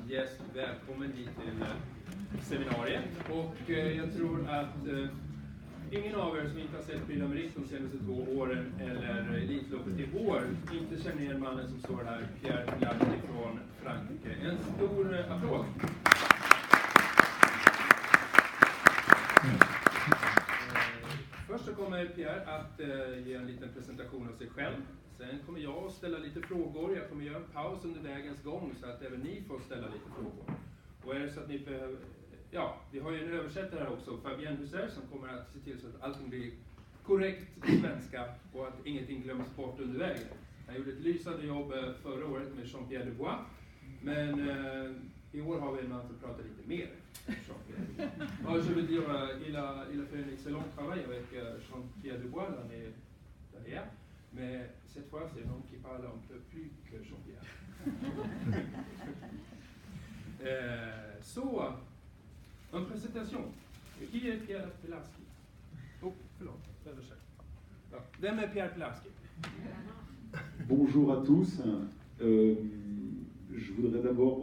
gäst välkommen hit till seminariet. Och jag tror att ingen av er som inte har sett Prix d'Amérique de senaste 2 åren eller Elitloppet i år inte känner igen mannen som står här, Pierre Plasky från Frankrike. En stor applåd! Först så kommer Pierre att ge en liten presentation av sig själv. Sen kommer jag att ställa lite frågor. Jag kommer göra en paus under vägens gång så att även ni får ställa lite frågor. Och är det så att ni behöver... Ja, vi har ju en översättare här också, Fabienne Husser, som kommer att se till så att allting blir korrekt på svenska och att ingenting glöms bort under vägen. Jag gjorde ett lysande jobb förra året med Jean-Pierre Dubois. Men i år har vi en man som pratar lite mer. Alors, je veux dire, il a fait un excellent travail avec Jean-Pierre Dubois l'année dernière, mais cette fois c'est un homme qui parle un peu plus que Jean-Pierre. Så, en présentation. Qui est Pierre Plasky? Oh, förlåt, översätt. Ja. Vem är Pierre Plasky? Bonjour à tous. Je voudrais d'abord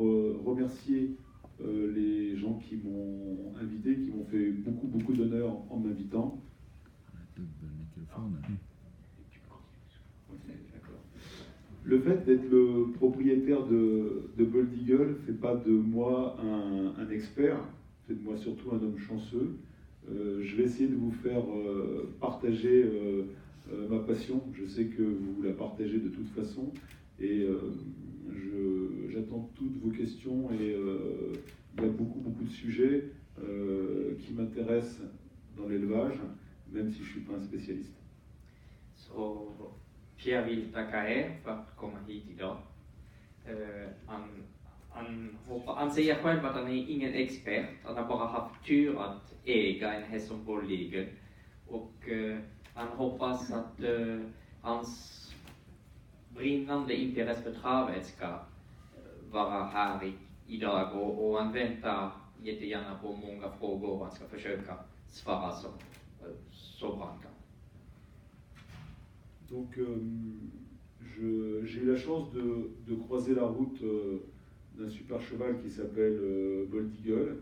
remercier les gens qui m'ont invité, qui m'ont fait beaucoup d'honneur en m'invitant. Le fait d'être le propriétaire de Bold Eagle ne fait pas de moi un expert, fait de moi surtout un homme chanceux. Je vais essayer de vous faire partager ma passion. Je sais que vous la partagez de toute façon et j'attends toutes vos questions et il y a beaucoup de sujets qui m'intéressent dans l'élevage, même si je ne suis pas un spécialiste. Så Pierre vill tacka er för att komma hit idag. Han säger själv att han är ingen expert, han har bara haft tur att äga en häst som Bold Eagle. Och han hoppas att hans brinnande intresse för travet ska vara här idag och han väntar jättegärna på många frågor och han ska försöka svara så bra han kan. Donc j'ai eu la chance de croiser la route d'un super cheval qui s'appelle Bold Eagle.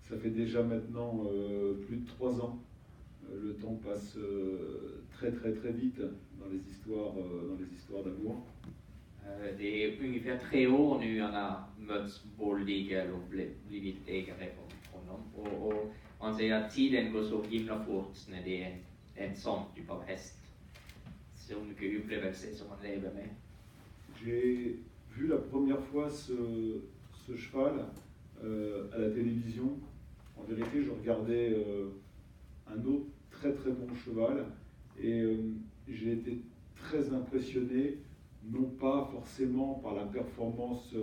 Ça fait déjà maintenant plus de 3 ans. Le temps passe très vite dans les histoires d'amour. Det är ungefär 3 år nu han har mött Bold Eagle och blivit ägare från honom. Och man säger att tiden går så himla fort när det är en sån typ av häst. Så mycket upplevelser som man lever med. J'ai vu la première fois ce cheval à la télévision. En vérité, je regardais un autre très bon cheval et j'ai été très impressionné, non pas forcément par la performance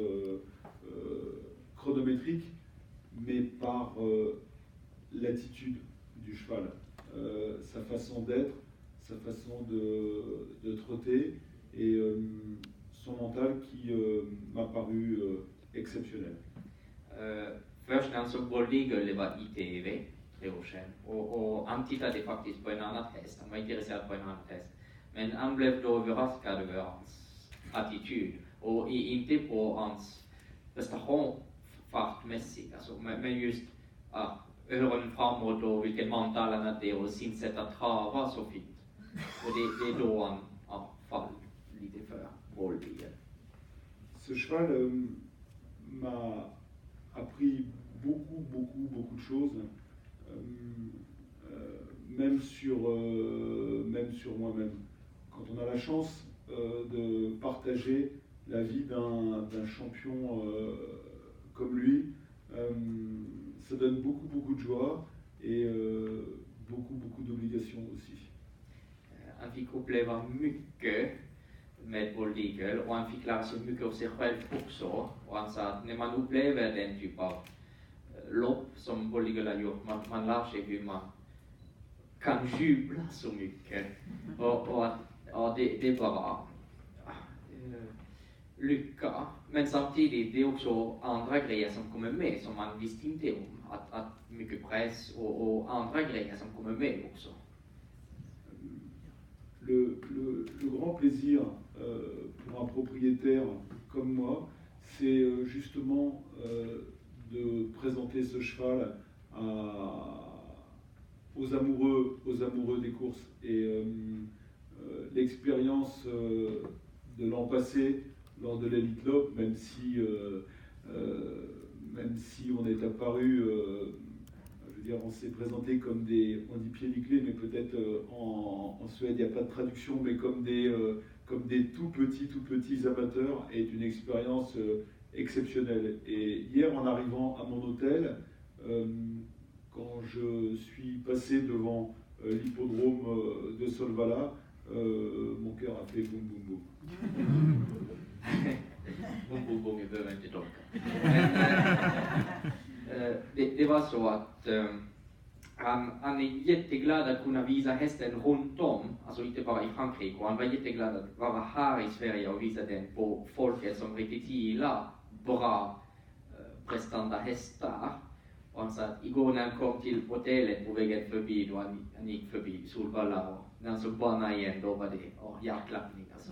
chronométrique, mais par l'attitude du cheval, sa façon d'être, sa façon de trotter et son mental qui m'a paru exceptionnel. Först när han såg Bold Eagle, det var i TV 3 år sedan och han tittade faktiskt på en annan häst, han var intresserad på en annan häst. Men han blev då överraskad över hans attityd och inte på hans prestation fartmässigt, alltså, men just öronen framåt och vilken mantal han hade och sin sätt att trava så fint. Och det är då han fall lite för Bold Eagle. Ce cheval m'a appris beaucoup de choses, même sur moi-même. Quand on a la chance de partager la vie d'un champion comme lui, ça donne beaucoup de joie et beaucoup d'obligations aussi. Han fick uppleva mycket med Bold Eagle och han fick lära sig mycket av sig själv också. Och han sa att när man upplever den typ av lopp som Bold Eagle har gjort, man lär sig hur man kan jubla så mycket. Och att det är bara lycka. Men samtidigt det är också andra grejer som kommer med som man visste inte om. Att mycket press och andra grejer som kommer med också. Le grand plaisir pour un propriétaire comme moi, c'est justement de présenter ce cheval aux amoureux des courses. Et l'expérience de l'an passé lors de l'Elite Lope, même si on est apparu, je veux dire, on s'est présenté comme on dit pieds nickelés, mais peut-être en Suède il n'y a pas de traduction, mais comme des tout petits amateurs, est une expérience exceptionnelle. Et hier, en arrivant à mon hôtel, quand je suis passé devant l'hippodrome de Solvalla, mon cœur a fait boum boum boum. Boom, boom, boom, vi behöver inte tolka. Men det var så att han är jätteglad att kunna visa hästen runt om, alltså inte bara i Frankrike, och han var jätteglad att vara här i Sverige och visa den på folket som riktigt gillar bra prestanda hästar. Och han sa att igår när han kom till hotellet på vägen förbi, då han gick förbi Solvalla, och när han såg banan igen, då var det hjärtklappning alltså.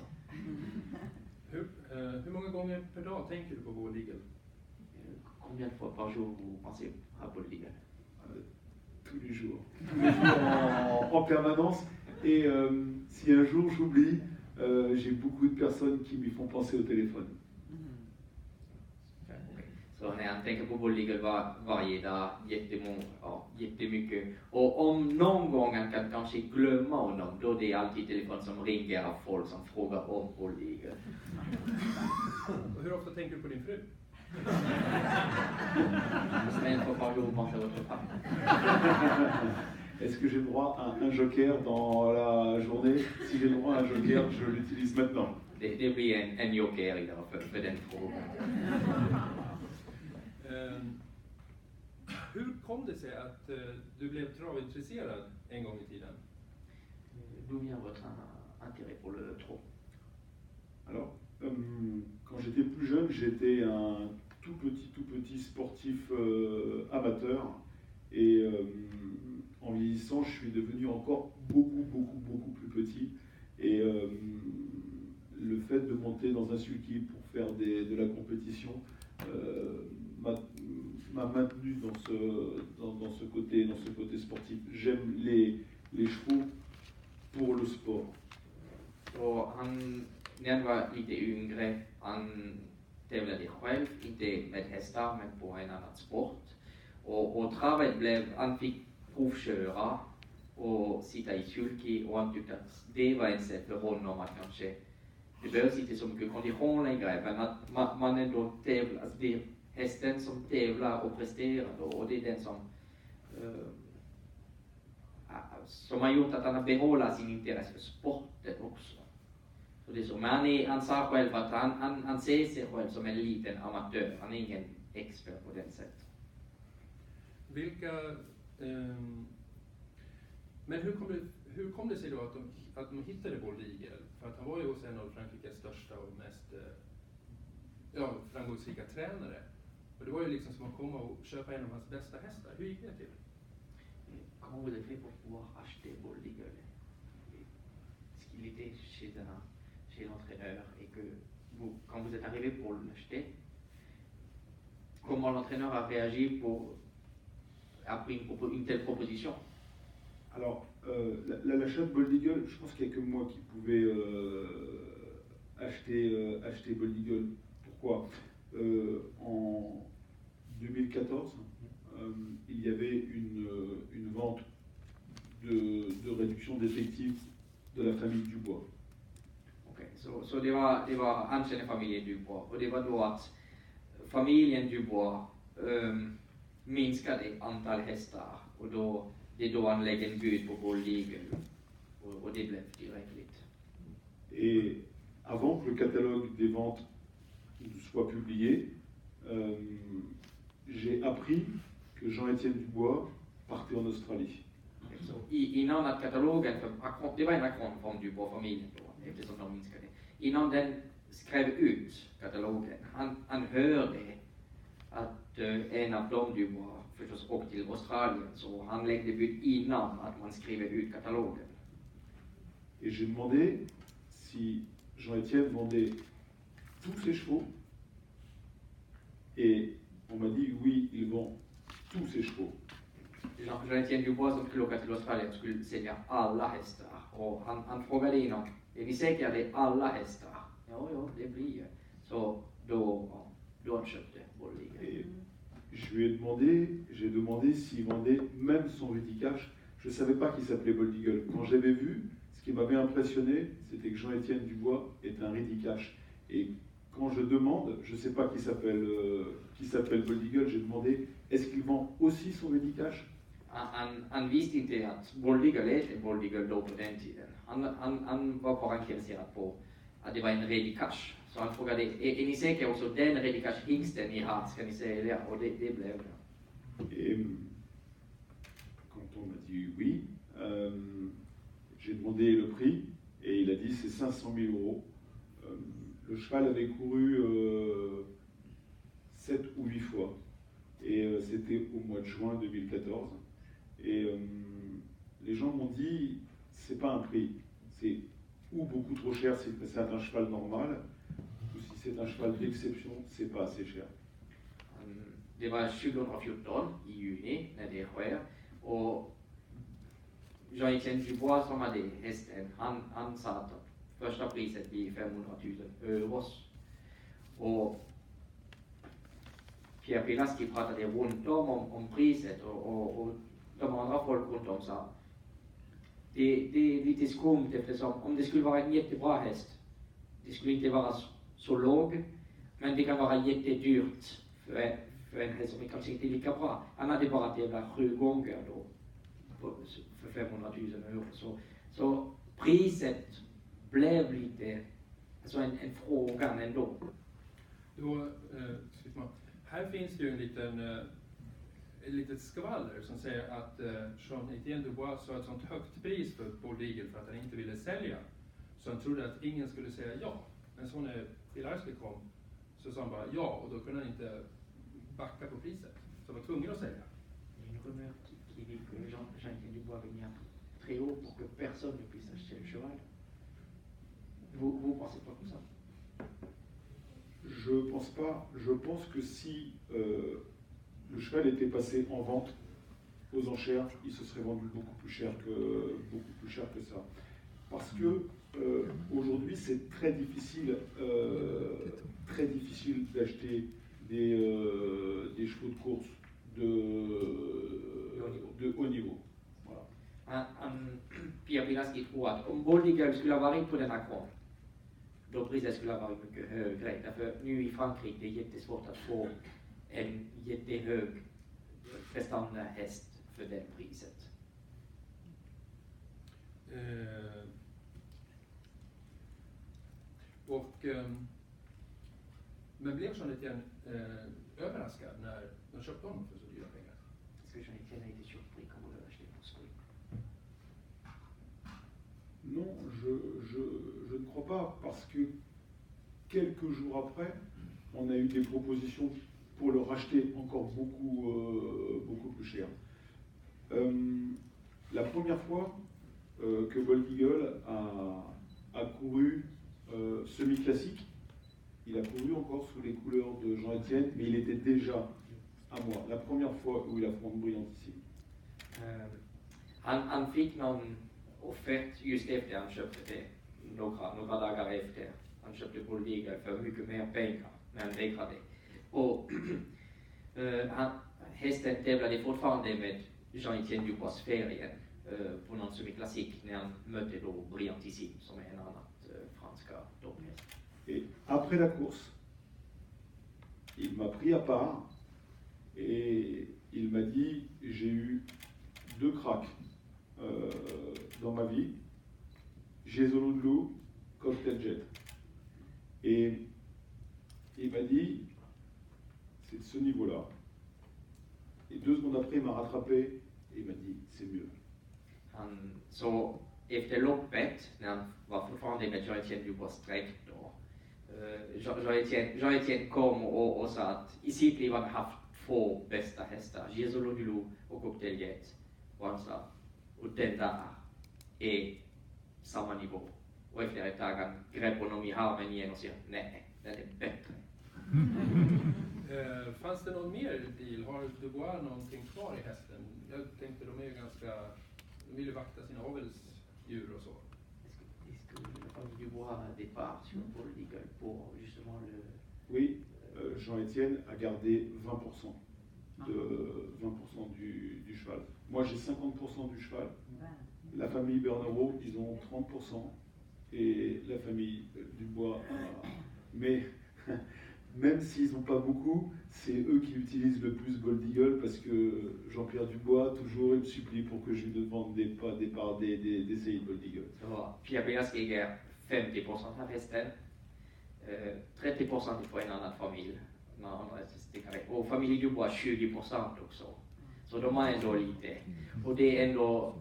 Hur många gånger per dag tänker du på Bold Eagle? Combien de fois par jour vous pensez à Bold Eagle? Tous les jours en permanence. Et si un jour j'oublie, j'ai beaucoup de personnes qui m'y font penser au téléphone. Så när han tänker på Bold Eagle varje dag, jättemycket. Och om någon gång han kan kanske glömma honom, då det är alltid telefon som ringer av folk som frågar om Bold Eagle. Och hur ofta tänker du på din fru? Men faut pas vous penser à votre femme. Est-ce que j'ai droit à un joker dans la journée? Si j'ai droit à un joker, je l'utilise maintenant. Det blir en joker idag för den frågan. Hur kom det sig att du blev travintresserad en gång i tiden? D'où vient votre intérêt pour le trot? Alors, quand j'étais plus jeune, j'étais un tout petit sportif amateur. Et en vieillissant, je suis devenu encore beaucoup plus petit. Et le fait de monter dans un sulky pour faire de la compétition m'a maintenu dans ce côté sportif. J'aime les chevaux pour le sport. Och när han var lite yngre, han tävlade själv, inte med hästar men på en annan sport. Och travet han fick provköra och sitta i sulky, och han tyckte att det var ett sätt för honom att kanske, det behövs inte så mycket kondition längre, men att man ändå tävlar, alltså det är hästen som tävlar och presterar då, och det är den som har gjort att han har behållit sin intresse för sporten också. Så det är så. Men han sa själv att han ser sig själv som en liten amatör, han är ingen expert på den sättet. Men hur kom det sig då att de hittade Bold Eagle? För att han var ju också en av Frankrikes största och mest framgångsrika tränare. Och det var ju liksom som att komma och köpa en av hans bästa hästar. Hur gick det till? Comment vous avez fait pour pouvoir acheter Bold Eagle? Est-ce qu'il était chez l'entraîneur, et que quand vous êtes arrivé pour l'acheter, comment l'entraîneur a réagi après une telle proposition? Alors, l'achat de Bold Eagle, je pense qu'il n'y a que moi qui pouvais acheter Bold Eagle. Pourquoi? En 2014, il y avait une vente de réduction d'effectifs de la famille Dubois. Okej, så det var han känner familjen Dubois, och det var då att familjen Dubois minskade antal hästar, och det är då han lägger en bud på Bold Eagle, och det blev tillräckligt. Et avant que le catalogue des ventes soit publié, j'ai appris que Jean-Étienne Dubois partait en Australie. Så innan att katalogen, det var en auktion från Dubois-familjen då, eftersom de minskade. Innan den skrev ut katalogen, han hörde att en av dem Dubois förstås åkte till Australien, så han lägger bud innan att man skriver ut katalogen. Et j'ai demandé si Jean-Étienne vendait tous ses chevaux Et on m'a dit, oui, il vend tous ses chevaux. Jean-Étienne Dubois som skulle åka till Australien skulle sälja alla hästar. Och han frågade inom, är ni säkra det är alla hästar? Ja, det blir ju. Så då han köpte Bold Eagle. Et je lui ai demandé, j'ai demandé s'il vendait même son Ridicache. Je ne savais pas qu'il s'appelait Bold Eagle. Quand j'avais vu, ce qui m'avait impressionné, c'était que Jean-Étienne Dubois est un Ridicache. Et quand je demande, je ne sais pas qui s'appelle Bold Eagle, j'ai demandé, est-ce qu'il vend aussi son Ridicache? Han visste inte att Bold Eagle är Bold Eagle då på den tiden. Han var bara intresserad på att det var en Ridicache. Så han frågade, är ni säkra också den Ridicache-hingsten ni har, ska ni sälja? Och det blev det. Et quand on m'a dit oui, j'ai demandé le prix et il a dit c'est 500 000 euros. Le cheval avait couru 7 ou 8 fois et c'était au mois de juin 2014. Et les gens m'ont dit c'est pas un prix, c'est ou beaucoup trop cher si c'est un cheval normal, ou si c'est un cheval d'exception, c'est pas assez cher. Det var 2014 i juni när det sker och Jean-Étienne Dubois som hade hästen, han sa att första priset blir 500 000 euros. Och Pierre Pilaski pratade runt om priset och de andra folk runt om sa det är lite skumt eftersom om det skulle vara en jättebra häst, det skulle inte vara så låg, men det kan vara jättedyrt för en häst som kanske inte är lika bra. Han hade bara tävlat 7 gånger då för 500 000 euro. Så priset blev lite alltså en frågan ändå. Då, här finns det ju ett litet skvaller som säger att Jean-Étienne Dubois sa ett sånt högt pris för Bold Eagle för att han inte ville sälja. Så han trodde att ingen skulle säga ja. Men så när Pilarski kom så sa han bara ja och då kunde han inte backa på priset. Så han var tvungen att sälja. Une rumeur qui dit que Jean-Étienne Dubois avait mis un très haut pour que personne ne puisse acheter le cheval. Vous pensez pas comme ça? Je pense pas. Je pense que si le cheval était passé en vente aux enchères, il se serait vendu beaucoup plus cher que ça. Parce que aujourd'hui, c'est très difficile d'acheter des chevaux de course de haut niveau. Voilà. Pierre Pilaski tror att om Bold Eagle skulle ha varit på den auktionen, då priset skulle ha varit mycket högre. Därför nu i Frankrike det är jättesvårt att få en jättehög prestandahäst för det priset. Men blev Jean-Étienne överraskad när de köpte honom för så dyra pengar? Est-ce que Jean-Étienne a été surpris quand vous l'avez acheté pour ce prix? Non, je ne crois pas, parce que quelques jours après, on a eu des propositions pour le racheter encore beaucoup plus cher. La première fois que Bold Eagle a couru semi-classique, il a couru encore sous les couleurs de Jean-Étienne, mais il était déjà à moi. La première fois où il affronte Brillantissime. Han fick någon offert just efter han köpte det, några dagar efter. Han köpte Bold Eagle för mycket mer pengar, men han vägrade. Och hästen tävlade fortfarande med Jean-Étienne Dubois ferien på någon semi-klassik när han mötte då Brillantissime som är en annan franska topphäst. Et après la course, il m'a pris à part et il m'a dit j'ai eu 2 cracks dans ma vie, Jesolo de Loup, Cocktail Jet. Et il m'a dit c'est de ce niveau-là. Et 2 secondes après, il m'a rattrapé et il m'a dit c'est mieux. Så efter loppet, när han var fortfarande med Jean-Étienne Dubois streck då, Jean-Étienne kom och sa att i sitt liv har han haft 2 bästa hästar, Jesolo de Loup och Cocktail Jet. Och han sa, och den där är samma nivå. Och efter ett tag han grep honom i armen igen och sa, nej, den är bättre. Fanns det någon mer deal? Har Dubois någonting kvar i hästen? Jag tänkte de är ju ganska... De vill ju vakta sina avelsdjur och så. Est-ce que la famille Dubois départ sur Paul Eagle pour justement le... Oui, Jean-Étienne a gardé 20%, du cheval. Moi j'ai 50% du cheval. La famille Bernerot, ils ont 30%. Et la famille Dubois a... Mais même s'ils n'ont pas beaucoup, c'est eux qui utilisent le plus Bold Eagle parce que Jean-Pierre Dubois, toujours, il me supplie pour que je lui demande des séries de Bold Eagle. Så Pierre Benas äger 50% av hästen. 30% får en annan familj. Och familjen Dubois 20% också. Så de har ändå lite. Och det är ändå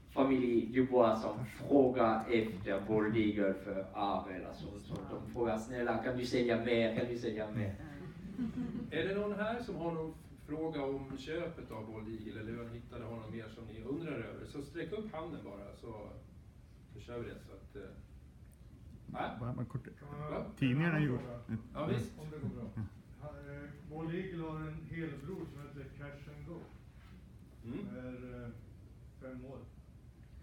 familj Dubois som frågar efter Bold Eagle för avel. Alltså, så de frågar snälla, kan du sälja mer? Kan du sälja mer? Är det någon här som har någon fråga om köpet av Bold Eagle eller hur han hittade honom mer som ni undrar över? Så sträck upp handen bara så kör vi det. Så att, Bara kort. Ja. Tidningarna gjorde... Ja, visst. Om det går bra. Bold Eagle har en helbror som heter Cash and Go. Är 5 år.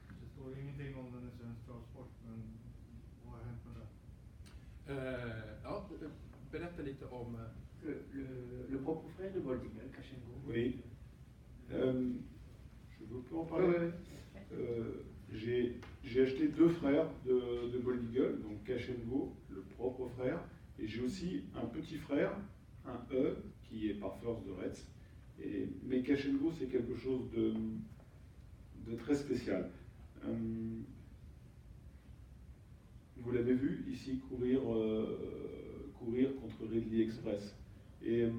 Det står ingenting om den i svensk travsport, men vad har hänt med det? Ja, berätta lite om... Le propre frère de Bold Eagle, Cash and Go. Oui. Je peux en parler. J'ai acheté 2 frères de Bold Eagle, donc Cash and Go, le propre frère, et j'ai aussi un petit frère, un E, qui est par force de Retz. Mais Cash and Go, c'est quelque chose de très spécial. Vous l'avez vu ici courir contre Ridley Express. Et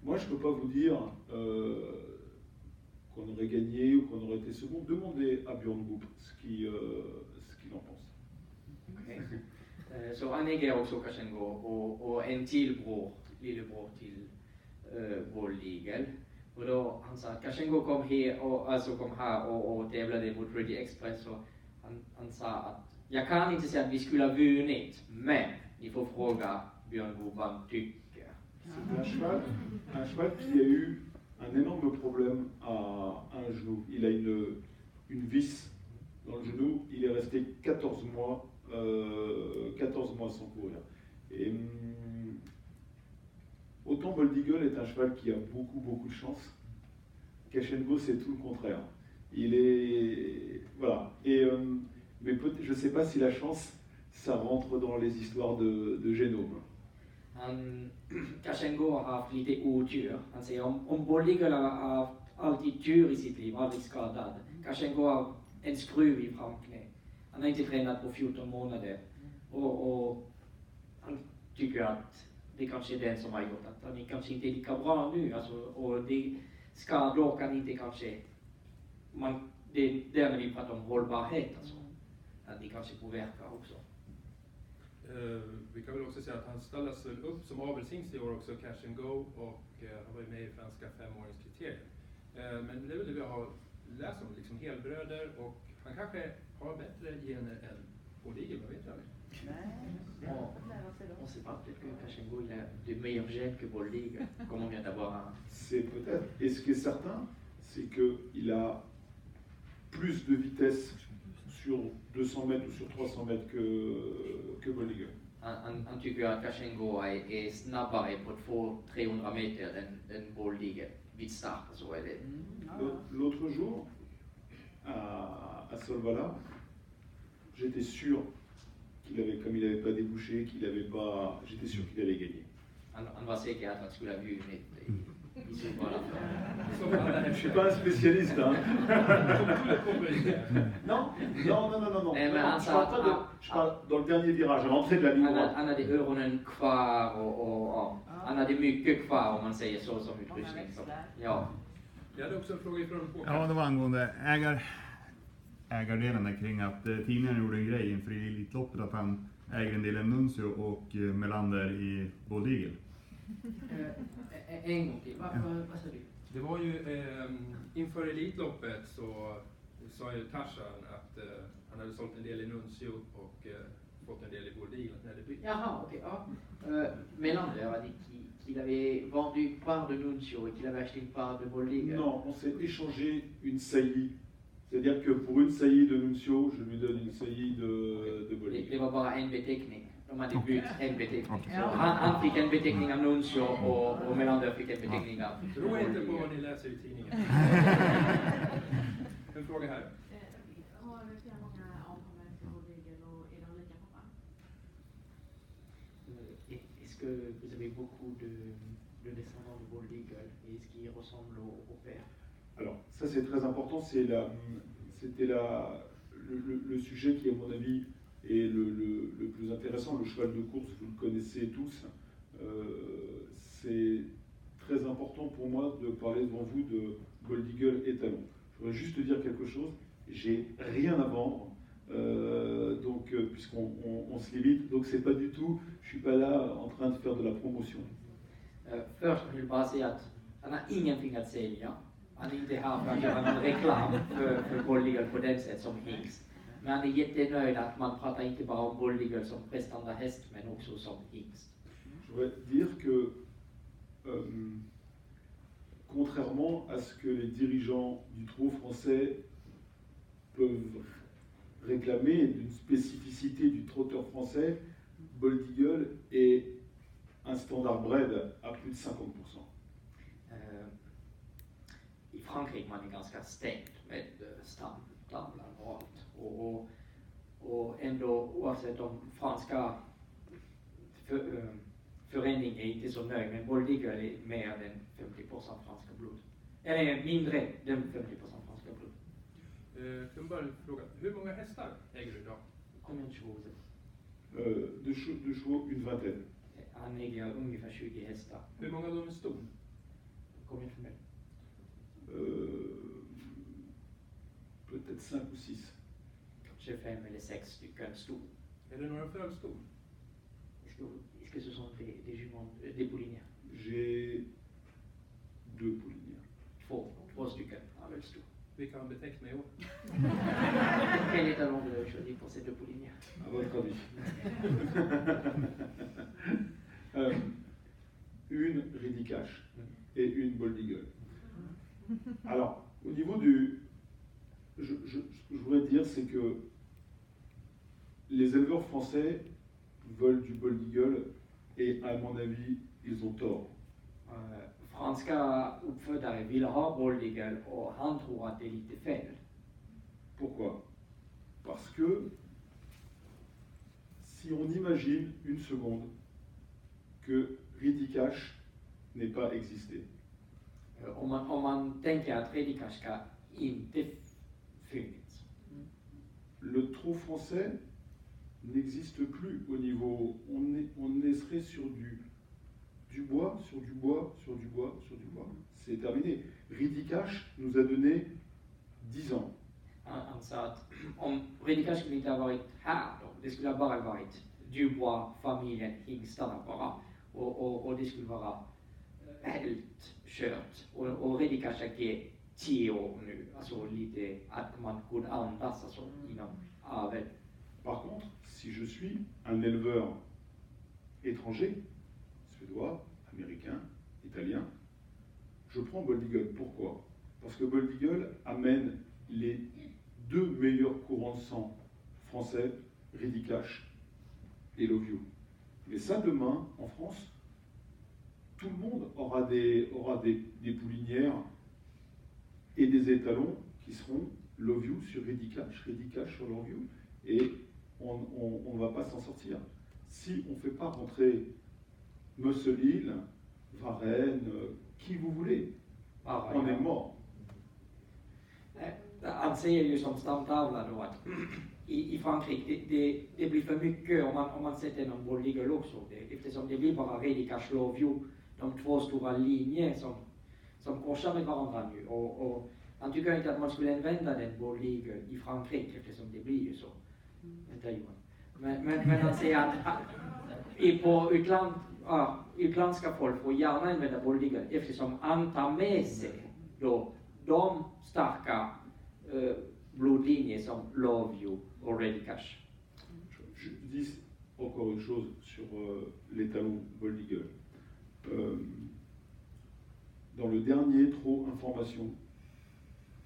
moi, je ne peux pas vous dire qu'on aurait gagné ou qu'on aurait été second. Demandez à Björn Goop ce qu'il en pense. Okay. Så han äger också Cash and Go och en till bror, lillebror till Bold Eagle. Och då han sa att Cash and Go kom här och tävlade mot Ridley Express och han sa att jag kan inte säga att vi skulle ha vunnit, men ni får fråga Björn Goop vad han tycker. C'est un cheval qui a eu un énorme problème à un genou. Il a une vis dans le genou. Il est resté 14 mois sans courir. Et autant Bold Eagle est un cheval qui a beaucoup de chance. Cash and Go, c'est tout le contraire. Il est... Voilà. Et, mais je ne sais pas si la chance, ça rentre dans les histoires de génome. Cash and Go har haft lite otur. Han säger om Bold Eagle har haft alltid tur i sitt liv, aldrig skadad. Cash and Go har en skruv i framknä. Han har inte tränat på 14 månader. Och han tycker att det kanske är den som har gjort att han kanske inte är lika bra nu. Alltså, och det skador kan inte kanske... det är där när vi pratar om hållbarhet. Alltså, att det kanske påverkar också. Vi kan väl också säga att han ställas upp som avelshingst i år också, Cash and Go, och han var ju med i franska 5-åringskriteriet. Men det är väl det vi har läst om, liksom helbröder, och han kanske har bättre gener än Bold Eagle, vad vet jag? On sait pas, peut-être que Cash and Go il a de meilleurs gènes que Bold Eagle, comme on vient d'avoir un... C'est peut-être. Et ce qui est certain, c'est qu'il a plus de vitesse sur 200 mètres ou sur 300 mètres que Bold Eagle. Han tycker att Cash and Go är snabbare på 200-300 meter än Bold Eagle vid start, så är det. L'autre jour, à Solvala, j'étais sûr qu'il avait, comme il n'avait pas débouché, j'étais sûr qu'il allait gagner. Han var säker att han skulle ha vunnit i Solvala. Je suis pas un spécialiste, hein. Non. Je parle dans le dernier virage, à l'entrée de la ligne droite. Han hade öronen kvar och han hade mycket kvar, om man säger så, som utrustning. Ja. Jag hade också en fråga ifrån Håkan. Ja, det var angående ägardelen kring att tidningen gjorde en grej inför Elitloppet att han äger en del av Nuncio och Melander i Bold Eagle. En gång till, vad sa du? Det var ju inför Elitloppet så sa ju Tarzan att han hade sålt en del i Nuncio och fått en del i Bold Eagle. Jaha, okej. Ja. Melander var qu'il avait vendu une part de Nunzio et qu'il avait acheté une part de Bold Eagle? Non, on s'est échangé une saillie. C'est-à-dire que pour une saillie de Nunzio, je lui donne une saillie de Bold Eagle. Det var bara en beteckning. De hade bytt en beteckning. Okej. Så han fick en beteckning av Nunzio och Melander fick en beteckning av Tro inte på vad ni läser i tidningen. En fråga här. Har flera många avkommor till Bold Eagle och är de lika pappa? Est-ce que vous avez beaucoup de descendants de Bold Eagle et est-ce qu'ils ressemblent au père? Alors, ça c'est très important, c'était le sujet qui, à mon avis, est le plus intéressant. Le cheval de course, vous le connaissez tous. C'est très important pour moi de parler devant vous de Bold Eagle étalon. Je voudrais juste dire quelque chose, j'ai rien à vendre, puisqu'on se limite, donc c'est pas du tout, je suis pas là en train de faire de la promotion. Först vill jag bara säga att han har ingenting att sälja. Han är inte här för att göra någon reklam för Bold Eagle på den sätt som hingst. Men han är jättenöjd att man pratar inte bara om Bold Eagle som prestandahäst men också som hingst. Je voudrais dire que, contrairement à ce que les dirigeants du trot français peuvent réclamer d'une spécificité du trotteur français, Bold Eagle est un standard bred à plus de 50%. I Frankrike man är ganska stängt med stamtavlan och allt. Och ändå oavsett om franska föreningen är inte så nöjd, men Bold Eagle är mer än 50% franska blod. Eller mindre än 50% franska blod. Jag kan bara fråga, hur många hästar äger du idag? Combien de chevaux? De chevaux, une vingtaine. Han äger ungefär 20 hästar. Hur många av dem är ston? Combien de femelles? Peut-être 5 ou 6. Kanske 5 eller 6 stycken stor. Är det några fölston? Est-ce que ce sont des juments, des poulinières? J'ai 2 poulinières. Två stycken avelstor. Vilka har han betecknat i år? Quel est talon de choisi pour ces deux poulinières? À votre avis. Une Ridicache et une Bold Eagle. Alors, au niveau du... Ce que je voudrais dire, c'est que les éleveurs français veulent du Bold Eagle et, à mon avis, ils ont tort. Franska uppfödare vill ha Bold Eagle och han tror att det är lite fel. Pourquoi? Parce que si on imagine une seconde que Ridicache n'ait pas existé, Om man tänker att Ridicache inte funnits. le trot français n'existe plus au niveau... On serait sur du bois, sur du bois, sur du bois, sur du bois. C'est terminé. Ridicache nous a donné 10 ans. Han sa att om Ridicache skulle inte ha varit här då, det skulle ha bara varit Dubois, familjen, hingstarna bara. Och det skulle vara helt kört. Och Ridicache är 10 år nu, alltså lite att man kunde anpassa alltså inom avel. Par contre, si je suis un éleveur étranger, suédois, américain, italien, je prends Bold Eagle. Pourquoi? Parce que Bold Eagle amène les 2 meilleurs courants de sang français, Ridicache et Lovio. Mais ça, demain, en France, tout le monde aura des poulinières et des étalons qui seront Lovio sur Ridicache, Ridicache sur Lovio, et on ne va pas s'en sortir. Si on ne fait pas rentrer Muscle Hill, Varenne, qui vous voulez, on est mort. Han säger ju som stamtavla då att i Frankrike det blir för mycket om man sätter någon Bold Eagle också. Eftersom det blir bara Ridicache, Lovio, de 2 stora linjer som korsar med varandra nu. Och han tycker inte att man skulle använda den Bold Eagle i Frankrike eftersom det blir ju så. Vänta Johan. Men han säger att på utländska folk får gärna använda Bold Eagle eftersom han tar med sig då de starka blodlinjer som Lovio och Ridicache. Je dis encore une chose sur l'étalon Bold Eagle. dans le dernier Trop Information,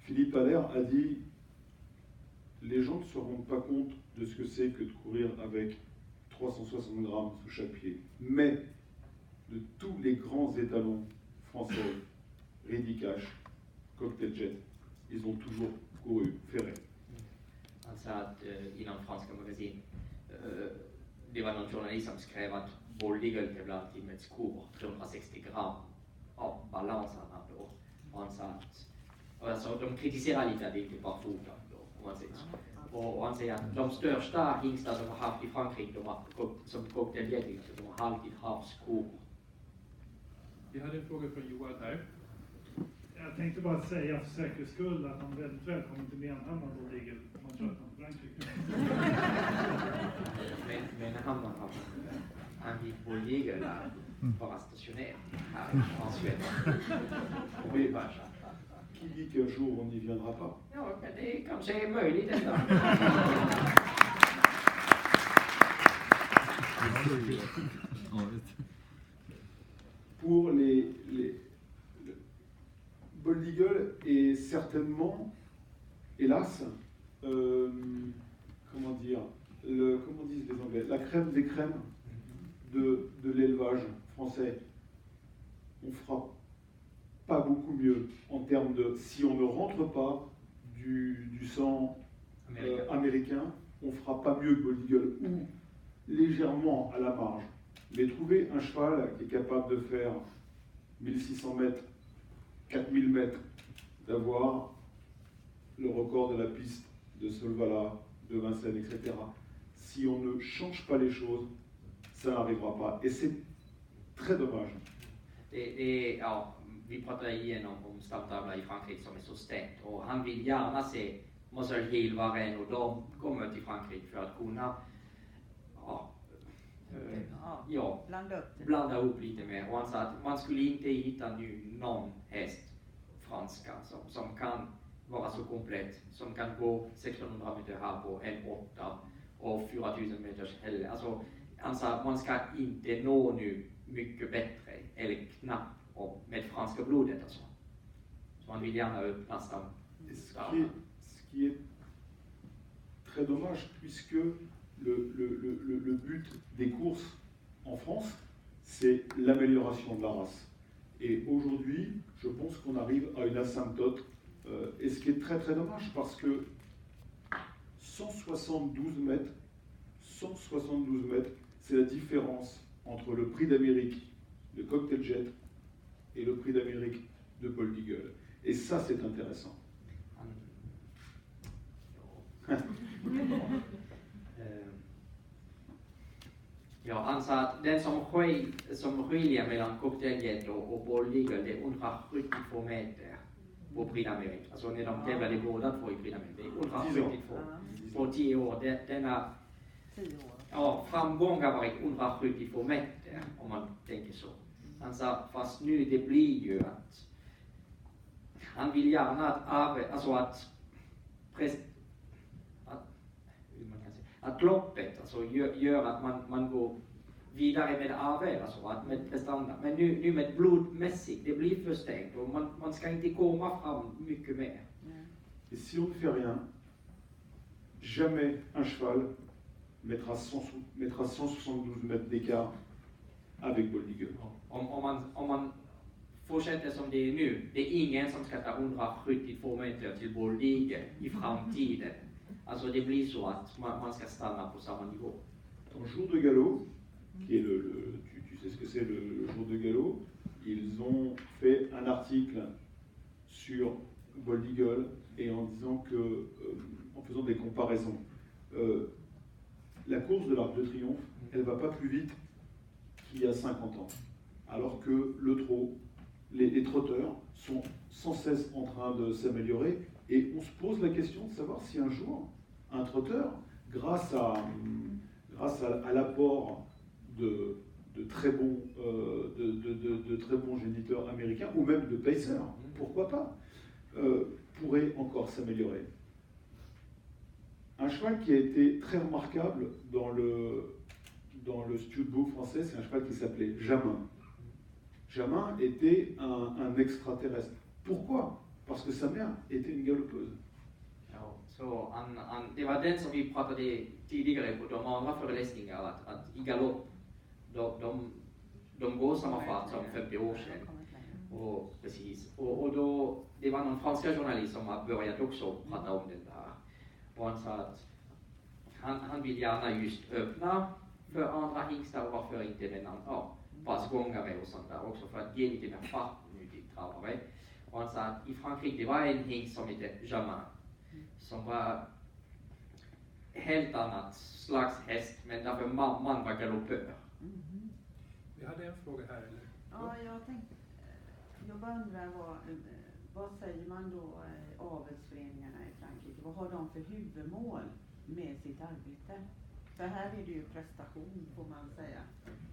Philippe Allaire a dit « Les gens ne se rendent pas compte de ce que c'est que de courir avec 360 grammes sous chaque pied. Mais de tous les grands étalons français, Reddy Cash, Cocktail Jet, ils ont toujours couru ferré. » Han sa att inom franska magasin, det var någon journalist som skrev att Bold Eagle tävlade alltid med ett skor 360 gram av balanserna då. Och han sa att, alltså de kritiserar lite att det inte var foten då, om man säger så. Och han säger att de största hingstar som har haft i Frankrike, som Cocktail Jet, de har alltid haft skor. Vi hade en fråga från Johan här. Jag tänkte bara säga för säkerhets skull att han väldigt välkommen till Menhammar Bold Eagle om man kör från Frankrike. Men han gick Bold Eagle där, bara stationär här i Sverige. Och vi bara Qui dit qu'un jour on n'y viendra pas? ja, men det kanske är möjligt ändå. Pour Bold Eagle est certainement, hélas, comment disent les Anglais, la crème des crèmes de l'élevage français. On fera pas beaucoup mieux en termes de, si on ne rentre pas du sang américain, on fera pas mieux que Bold Eagle, ou légèrement à la marge. Mais trouver un cheval qui est capable de faire 1600 mètres, 4000 mètres, d'avoir le record de la piste de Solvala, de Vincennes, etc. Si on ne change pas les choses, ça n'arrivera pas. Et c'est très dommage. Vi pratade igenom om stamtavla i Frankrike som är så stängt och han vill gärna se Muscle Hill, Varenne och de kommer till Frankrike för att kunna blanda ihop lite mer. Och han sa att man skulle inte hitta nu någon häst franska som kan vara så komplett, som kan gå 1600 meter här på 1,8 och 4000 meters hälle. Alltså, han sa att man ska inte nå nu mycket bättre eller knappt med franska blodet alltså. Så man vill gärna öppna Ce qui est très dommage puisque le but des courses en France, c'est l'amélioration de la race. Et aujourd'hui, je pense qu'on arrive à une asymptote, et ce qui est très très dommage parce que 172 mètres, c'est la différence entre le prix d'Amérique de Cocktail Jet et le prix d'Amérique de Bold Eagle. Et ça, c'est intéressant. Ja, han sa att den som skiljer mellan Cocktail Jet och Bold Eagle, det är 172 meter på Prix d'Amérique. Alltså när de tävlade båda två i Prix d'Amérique, det är 172 på 10 år. Denna framgång har varit 172 meter om man tänker så. Han sa, fast nu det blir ju att han vill gärna att loppet alltså gör att man går vidare med AV, alltså att med prestanda. Men nu med blodmässigt, det blir för stängt och man ska inte komma fram mycket mer. Et si on ne fait rien, jamais un cheval mettra 172 mètres d'écart avec Bold Eagle. Om man fortsätter som det är nu, det är ingen som ska ta 172 meter till Bold Eagle i framtiden. Alltså det blir så att man ska stanna på samma nivå. Dans Jour de Galop, qui est tu sais ce que c'est le Jour de Galop, ils ont fait un article sur Bold Eagle et en disant que, en faisant des comparaisons, la course de l'Arc de Triomphe, elle va pas plus vite qu'il y a 50 ans. Alors que le trot, les trotteurs sont sans cesse en train de s'améliorer et on se pose la question de savoir si un jour, un trotteur, grâce à l'apport de très bons géniteurs américains ou même de pacers, pourquoi pas, pourrait encore s'améliorer. Un cheval qui a été très remarquable dans le studbook français, c'est un cheval qui s'appelait Jamin. Jamin était un extraterrestre. Pourquoi? Parce que sa mère était une galopeuse. Ja, så det var den som vi pratade tidigare på de andra föreläsningarna, att i galopp, de går samma fart som 50 år sedan. Och, precis. Och då, det var någon franska journalist som började också prata om det där. Och han sa att han vill gärna just öppna för andra hingstar, varför inte den andra passgångare och sånt där också, för att ge lite mer fart nu till travare. Och han sa att i Frankrike det var en hingst som hette Jamin, som var helt annat slags häst, men därför man var galoppör. Vi hade en fråga här, eller? Ja, jag bara undrar vad säger man då avelsföreningarna i Frankrike? Vad har de för huvudmål med sitt arbete? För här är det ju prestation, får man säga,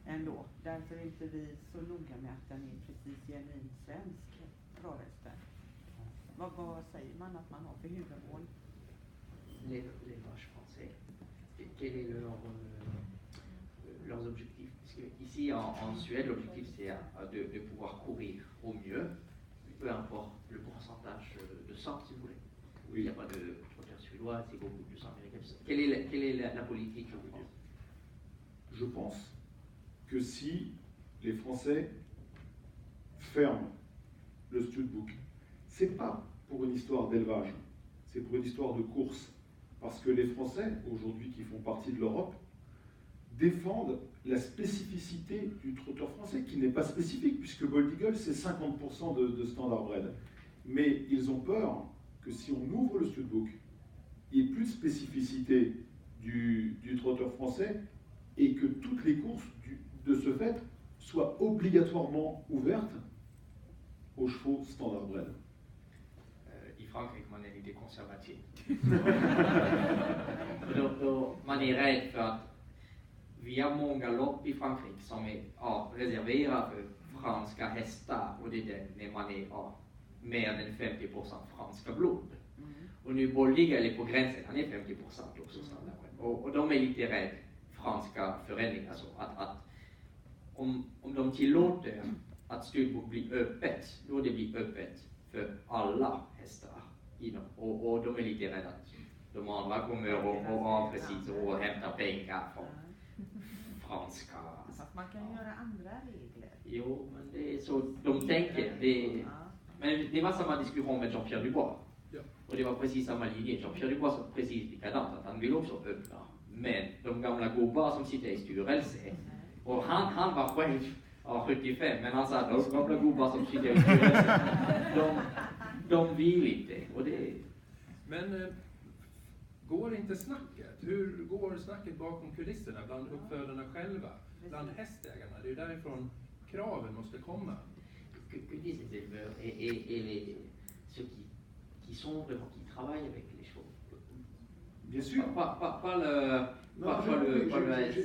ändå. Därför är inte vi så noga med att den är precis genuint svensk, travhästen. Vad säger man att man har för huvudmål? Les vaches français. Quel est leurs objectifs? Parce que ici en Suède, l'objectif c'est de pouvoir courir au mieux, peu importe le pourcentage de sang, si vous voulez. Oui. Il n'y a pas de trotteur suédois, c'est beaucoup plus américain. Quelle est la politique en France? Je pense que si les Français ferment le studbook, c'est pas pour une histoire d'élevage, c'est pour une histoire de course. Parce que les Français, aujourd'hui qui font partie de l'Europe, défendent la spécificité du trotteur français, qui n'est pas spécifique, puisque Bold Eagle, c'est 50% de standard bred. Mais ils ont peur que si on ouvre le studbook, il n'y ait plus de spécificité du trotteur français et que toutes les courses, de ce fait, soient obligatoirement ouvertes aux chevaux standard bred. I Frankrike man är lite konservativ. då man är rädd för att vi har många lopp i Frankrike som är reserverade för franska hästar, och det är när man är mer än 50% franska blod. Och nu Bold Eagle är på gränsen, han är 50% också standard. Och de är lite rädd, franska föreningar, så att om de tillåter att studbook blir öppet, då det blir öppet för alla hästar inom. Och de är lite rädda att de andra kommer och precis och hämtar pengar från franska. Fast man kan göra andra regler. Jo, men det är så de tänker. Men det var samma diskussion med Jean-Pierre Dubois. Ja. Och det var precis samma linje. Jean-Pierre Dubois sa precis likadant, att han vill också öppna. Men de gamla gubbar som sitter i styrelse, och han var själv 75, men han sa att de gamla gubbar som sitter i styrelse, de vill inte. Och det... Men går inte snacket? Hur går snacket bakom kulisserna bland uppfödarna själva, bland hästägarna? Det är därifrån kraven måste komma. Que disent les éleveurs et ceux qui sont vraiment, qui travaillent avec les chevaux? Bien sûr. Pas le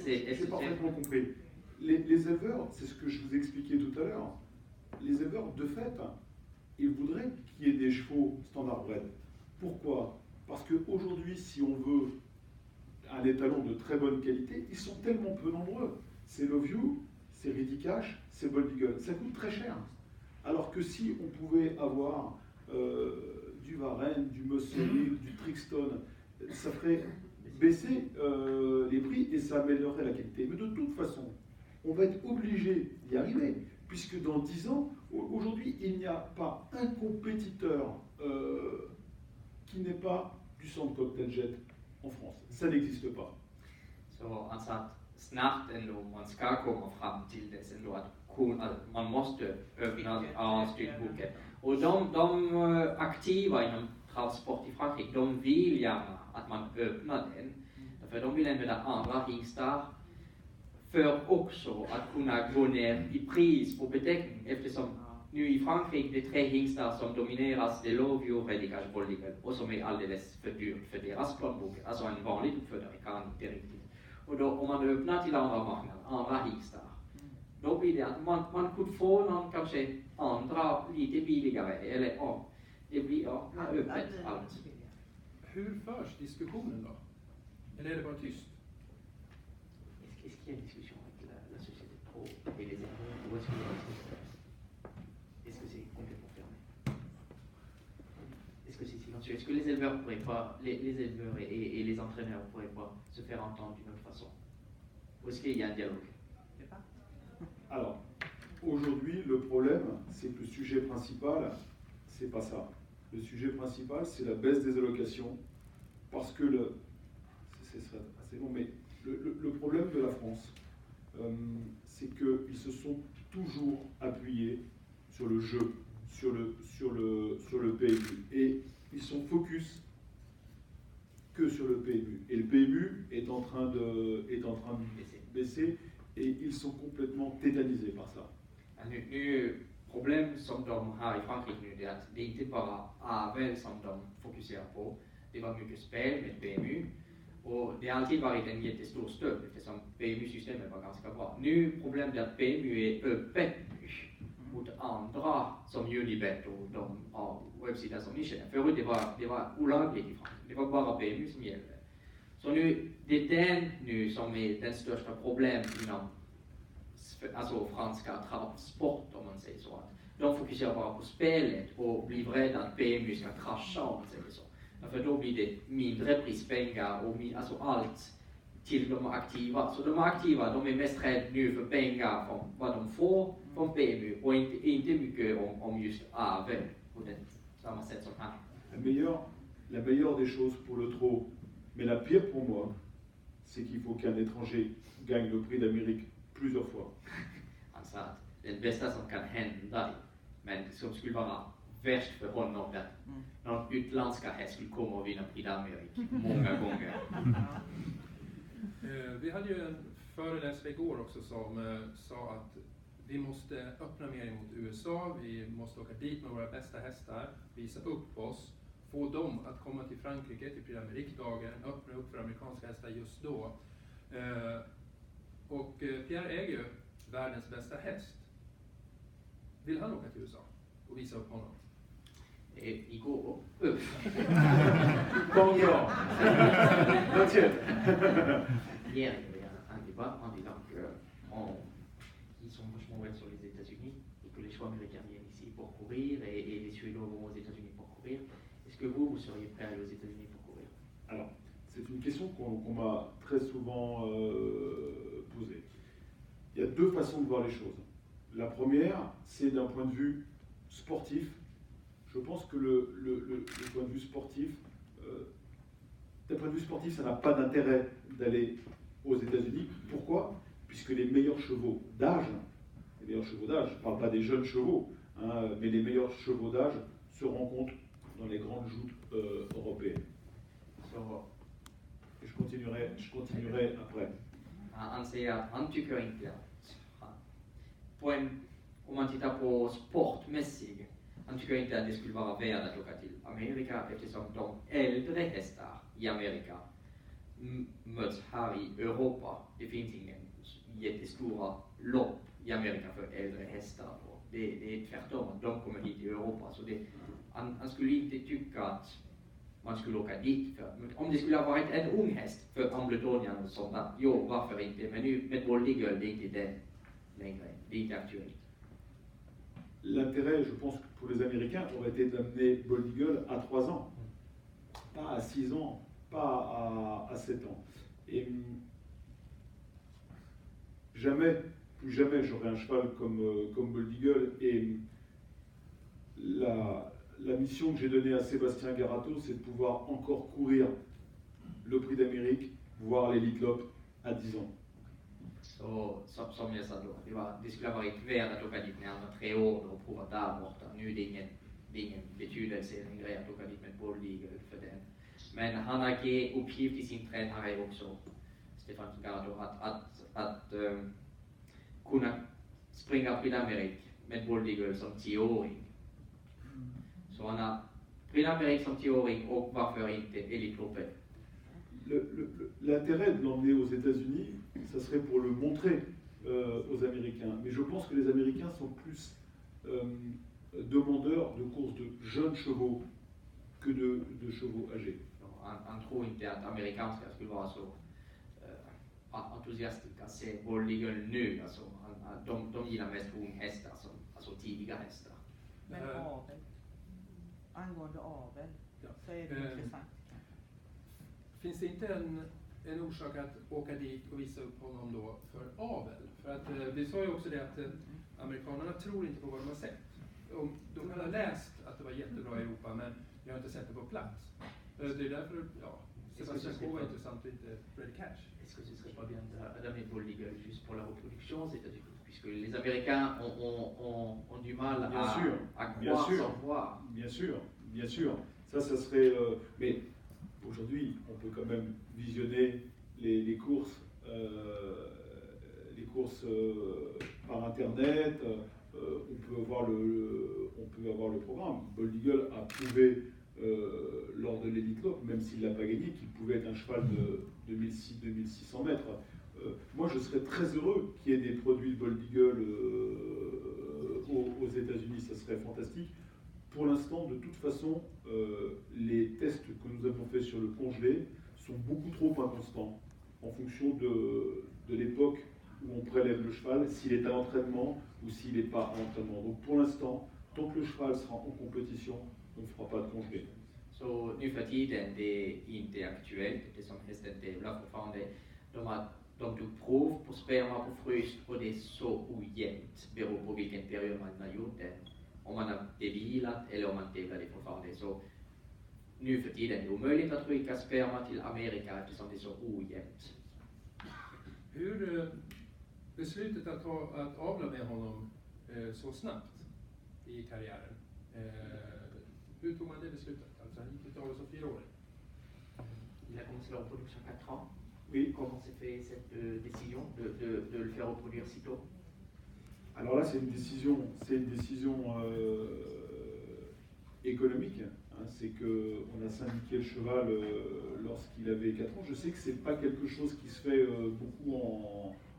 J'ai parfaitement compris. Les éleveurs, c'est ce que je vous expliquais tout à l'heure, les éleveurs, de fait, ils voudraient qu'il y ait des chevaux standard bred. Pourquoi? Parce qu'aujourd'hui, si on veut un étalon de très bonne qualité, ils sont tellement peu nombreux. C'est Loveview, c'est Ridicash, c'est Bold Eagle. Ça coûte très cher. Alors que si on pouvait avoir du Varenne, du Muscle, du Trixton, ça ferait baisser les prix et ça améliorerait la qualité. Mais de toute façon, on va être obligé d'y arriver, puisque dans 10 ans, aujourd'hui, il n'y a pas un compétiteur qui n'est pas du centre Cocktail Jet en France. Ça n'existe pas. Så han sa att snabbt ändå man ska komma fram till dess ändå att man måste öppna studboken. Och de aktiva inom travsport i Frankrike, de vill gärna att man öppnar den. För de vill använda andra hingstar för också att kunna gå ner i pris och beteckning, eftersom nu i Frankrike det är 3 hingstar som domineras, det är Loveview, Ridicash, Bold Eagle, och som är alldeles för dyrt för deras plånbok. Alltså en vanlig uppfödare kan inte riktigt. Och då om man öppnar till andra marknader, andra hingstar, då blir det att man kunde få någon kanske andra lite billigare, eller det blir öppet allt. Hur förs diskussionen då? Eller är det bara tyst? Est-ce qu'il y a une discussion avec la société pro et les éleveurs? Où est-ce qu'il y a une discussion? Est-ce que les éleveurs pourraient pas, les éleveurs et les entraîneurs pourraient pas se faire entendre d'une autre façon? Ou est-ce qu'il y a un dialogue? Je sais pas. Alors, aujourd'hui, le problème, c'est que le sujet principal, c'est pas ça. Le sujet principal, c'est la baisse des allocations, parce que ce serait assez long, mais le problème de la France, c'est qu'ils se sont toujours appuyés sur le jeu, sur le PMU, et ils sont focus que sur le PMU. Et le PMU est en train de baisser, et ils sont complètement tétanisés par ça. Nu problem som de har i Frankrike nu, det är att det inte bara avel som de fokuserar på. Det var mycket spel med PMU. Och det har alltid varit en jättestor stöd eftersom PMU-systemet var ganska bra. Nu problemet är att PMU är öppet mot andra som Unibet och de av webbsidor som ni känner. Förut det var olagligt i Frankrike. Det var bara PMU som gällde. Så nu, det är den nu som är den största problemet inom alltså franska travsport om man säger så. Att de fokuserar bara på spelet och blir rädda att PMU ska krascha om man säger så. För då blir det mindre prispengar och alltså allt till de aktiva. Så de aktiva de är mest rädda nu för pengar från vad de får från PMU och inte mycket om just avel på det samma sätt som här. La meilleure des choses pour le trot, mais la pire pour moi, c'est qu'il faut qu'un étranger gagne le prix d'Amérique plusieurs fois. Han sa att det bästa som kan hända, men som skulle vara värst för honom, att någon utländska häst skulle komma och vinna Prix d'Amérique många gånger. Vi hade ju en föreläsare igår också som sa att vi måste öppna mer mot USA, vi måste åka dit med våra bästa hästar, visa upp oss, få dem att komma till Frankrike till Prix d'Amérique-dagen, öppna upp för amerikanska hästar just då. Och Pierre äger ju världens bästa häst. Vill han åka till USA och visa upp honom? Igår. Pas encore. Not yet. Hier, il y avait un débat en disant qu'ils sont vachement ouverts sur les États-Unis et que les choix américains viennent ici pour courir et les Suédois vont aux États-Unis pour courir. Est-ce que vous seriez prêt à aller aux États-Unis pour courir? Alors, c'est une question qu'on m'a très souvent posée. Il y a deux façons de voir les choses. La première, c'est d'un point de vue sportif. Je pense que le point de vue sportif, d'un point de vue sportif, ça n'a pas d'intérêt d'aller aux États-Unis. Pourquoi? Puisque les meilleurs chevaux d'âge, je ne parle pas des jeunes chevaux, hein, mais les meilleurs chevaux d'âge se rencontrent dans les grandes joutes européennes. Et je continuerai après. Han säger att han tycker inte att om man tittar på sportmässigt, han tycker inte att det skulle vara värt att åka till Amerika eftersom de äldre hästar i Amerika möts här i Europa. Det finns ingen jättestora lopp i Amerika för äldre hästar. Det är tvärtom att de kommer hit i Europa. Så han skulle inte tycka att man skulle åka dit för. Om det skulle ha varit en ung häst för Ambletonian och sånt, jo, varför inte? Men nu med Bold Eagle, det är inte det längre. Det är inte aktuellt. L'intérêt, je pense, pour les Américains aurait été d'amener Bold Eagle à 3 ans, pas à 6 ans, pas à 7 ans. Et plus jamais j'aurai un cheval comme Bold Eagle. Et la mission que j'ai donnée à Sébastien Garato, c'est de pouvoir encore courir le Prix d'Amérique, voire l'Elite Lopp à 10 ans. Så som jag sa då, det skulle ha varit värt att åka dit med andra 3 år och prova där borta. Nu är det ingen betydelse längre att åka dit med Bold Eagle för den. Men han har gett uppgift i sin tränare också, Stefan Garato, att kunna springa Prix d'Amérique med Bold Eagle som 10-åring. Så han har Prix d'Amérique som 10-åring och varför inte Elitloppet? L'intérêt de l'emmener aux États-Unis, ça serait pour le montrer aux Américains. Mais je pense que les Américains sont plus demandeurs de courses de jeunes chevaux que de chevaux âgés. Han tror inte att amerikanska skulle vara så entusiastiska att se Bold Eagle nu. Alltså, de gillar mest unghästar, alltså tidiga hästar. Men avel? Angående avel? Ja. så är det intressant. Finns det inte en orsak att åka dit och visa upp honom då för avel? För att vi sa ju också det att amerikanerna tror inte på vad de har sett. De kan ha läst att det var jättebra i Europa, men vi har inte sett det på plats. Det är därför, ja, Sebastian Coe var intressant och inte Freddy Cash. Est-ce que ce serait pas bien d'amener Paul Legal juste pour la reproduction aux États-Unis, puisque les Américains ont du mal à croire sans voir. Bien sûr. Ça serait. Mais aujourd'hui, on peut quand même visionner les courses, par Internet. On peut avoir le programme. Bold Eagle a prouvé lors de l'Elite Lopp, même s'il l'a pas gagné, qu'il pouvait être un cheval de 2600 mètres. Moi, je serais très heureux qu'il y ait des produits Bold Eagle aux États-Unis, ça serait fantastique. Pour l'instant, de toute façon, les tests que nous avons faits sur le congelé sont beaucoup trop inconstants en fonction de l'époque où on prélève le cheval, s'il est à l'entraînement ou s'il n'est pas à l'entraînement. Donc pour l'instant, tant que le cheval sera en compétition, on ne fera pas de congelé. Så nu för tiden, det är inte aktuellt, det som hästen tävlar fortfarande. De tog prov på sperma på fryst och det är så ojämnt, beror på vilken period man har gjort det. Om man har det vilat eller om man tävlar det fortfarande. Så nu för tiden är det omöjligt att skicka sperma till Amerika eftersom det är så ojämnt. Hur beslutet att avla med honom så snabbt i karriären, hur tog man det beslutet? Alltså han gick ut av som 4-åring. Il a commencé la reproduction à 4 ans. Oui. Comment s'est fait cette décision de le faire reproduire si tôt? Alors là, c'est une décision économique. Hein, c'est qu'on a syndiqué le cheval lorsqu'il avait 4 ans. Je sais que c'est pas quelque chose qui se fait beaucoup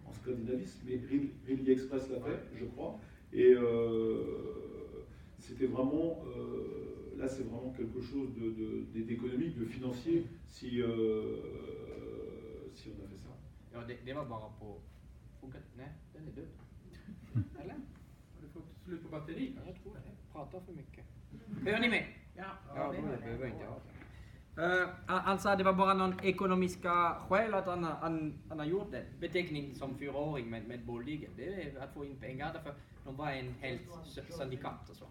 en scandinavisme, mais Ridley Express l'a fait, je crois. Et c'était vraiment, là c'est vraiment quelque chose d'économique, de financier, si on a fait ça. Ja, det var bara på... Nej, den är död. Eller? Har du fått slut på batteri? Jag tror det. Pratar för mycket. Hör ni mig? Ja, Ja, det då var behöver det. inte jag det. Han sa att det var bara någon ekonomiska skäl att han har gjort det. Beteckning som 4-åring med Bold Eagle. Det är att få in pengar därför de var en helt syndikat och så.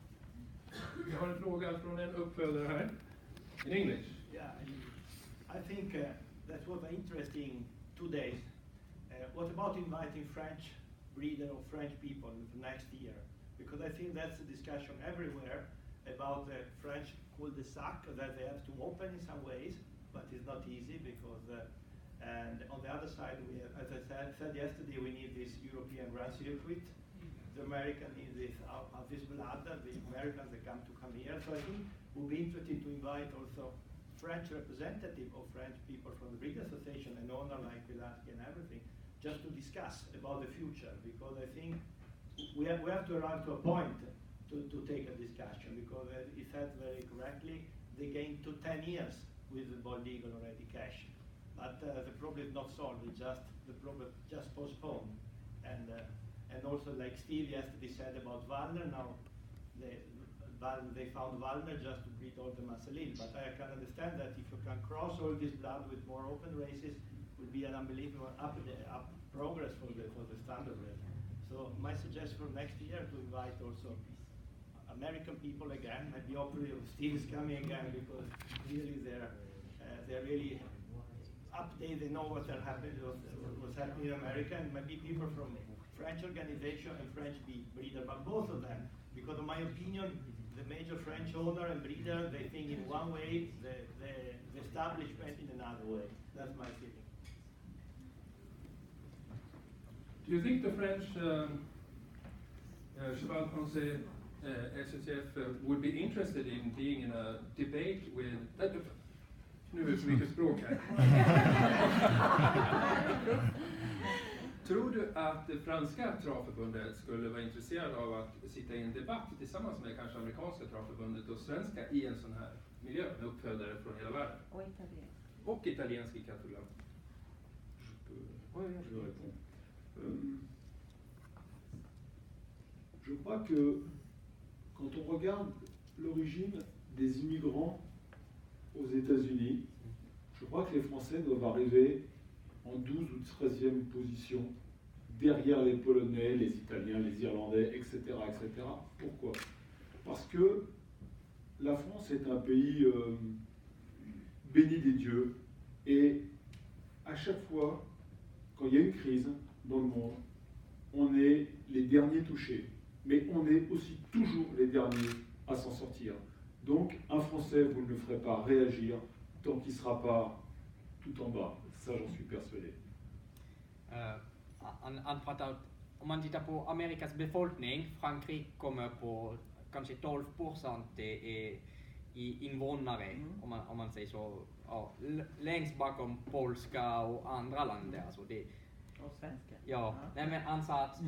Vi har en fråga från en uppfödare här. In English. Yeah, I think that was interesting 2 days. What about inviting French breeder or French people for next year? Because I think that's a discussion everywhere about the French cul-de-sac that they have to open in some ways, but it's not easy because, and on the other side, we have, as I said yesterday, we need this European Grand Circuit. The American need this blood, the Americans that come here. So I think we'll be interested to invite also French representative of French people from the Breed Association and owner like Wilaski and everything, just to discuss about the future, because I think we have to arrive to a point to take a discussion, because he said very correctly, they gained 10 years with the Bold Eagle already cash. But the problem is not solved, it's just the problem just postponed. And also like Steve yesterday said about Wallner, now they found Wallner just to breed all the Marcelline. But I can understand that if you can cross all this blood with more open races, will be an unbelievable up progress for the standard race. So my suggestion for next year to invite also American people again, maybe hopefully Steve is coming again, because really they're really updated, they know what's happening in America, and maybe people from French organization and French breeder, but both of them, because in my opinion, the major French owner and breeder, they think in one way, the establishment in another way. That's my feeling. Do you think the French Cheval Français SSF would be interested in being in a debate with... Nu är det så mycket språk här. Tror du att det franska travförbundet skulle vara intresserad av att sitta i en debatt tillsammans med kanske amerikanska travförbundet och svenska i en sån här miljö med uppfödare från hela världen? Och italiensk i Catalan. Je crois que quand on regarde l'origine des immigrants aux États-Unis, je crois que les Français doivent arriver en 12 ou 13e position, derrière les Polonais, les Italiens, les Irlandais, etc. etc. Pourquoi? Parce que la France est un pays béni des dieux, et à chaque fois, quand il y a une crise dans le monde, on est les derniers touchés, mais on est aussi toujours les derniers à s'en sortir. Donc, un Français, vous ne le ferez pas réagir tant qu'il ne sera pas tout en bas. Ça, j'en suis persuadé. Om man tittar på Amerikas befolkning, Frankrike kommer på kanske 12% i invånare, om man säger så, ja, längst bakom polska och andra länder. Alltså det, Och svenska. ja, nej, men han sa att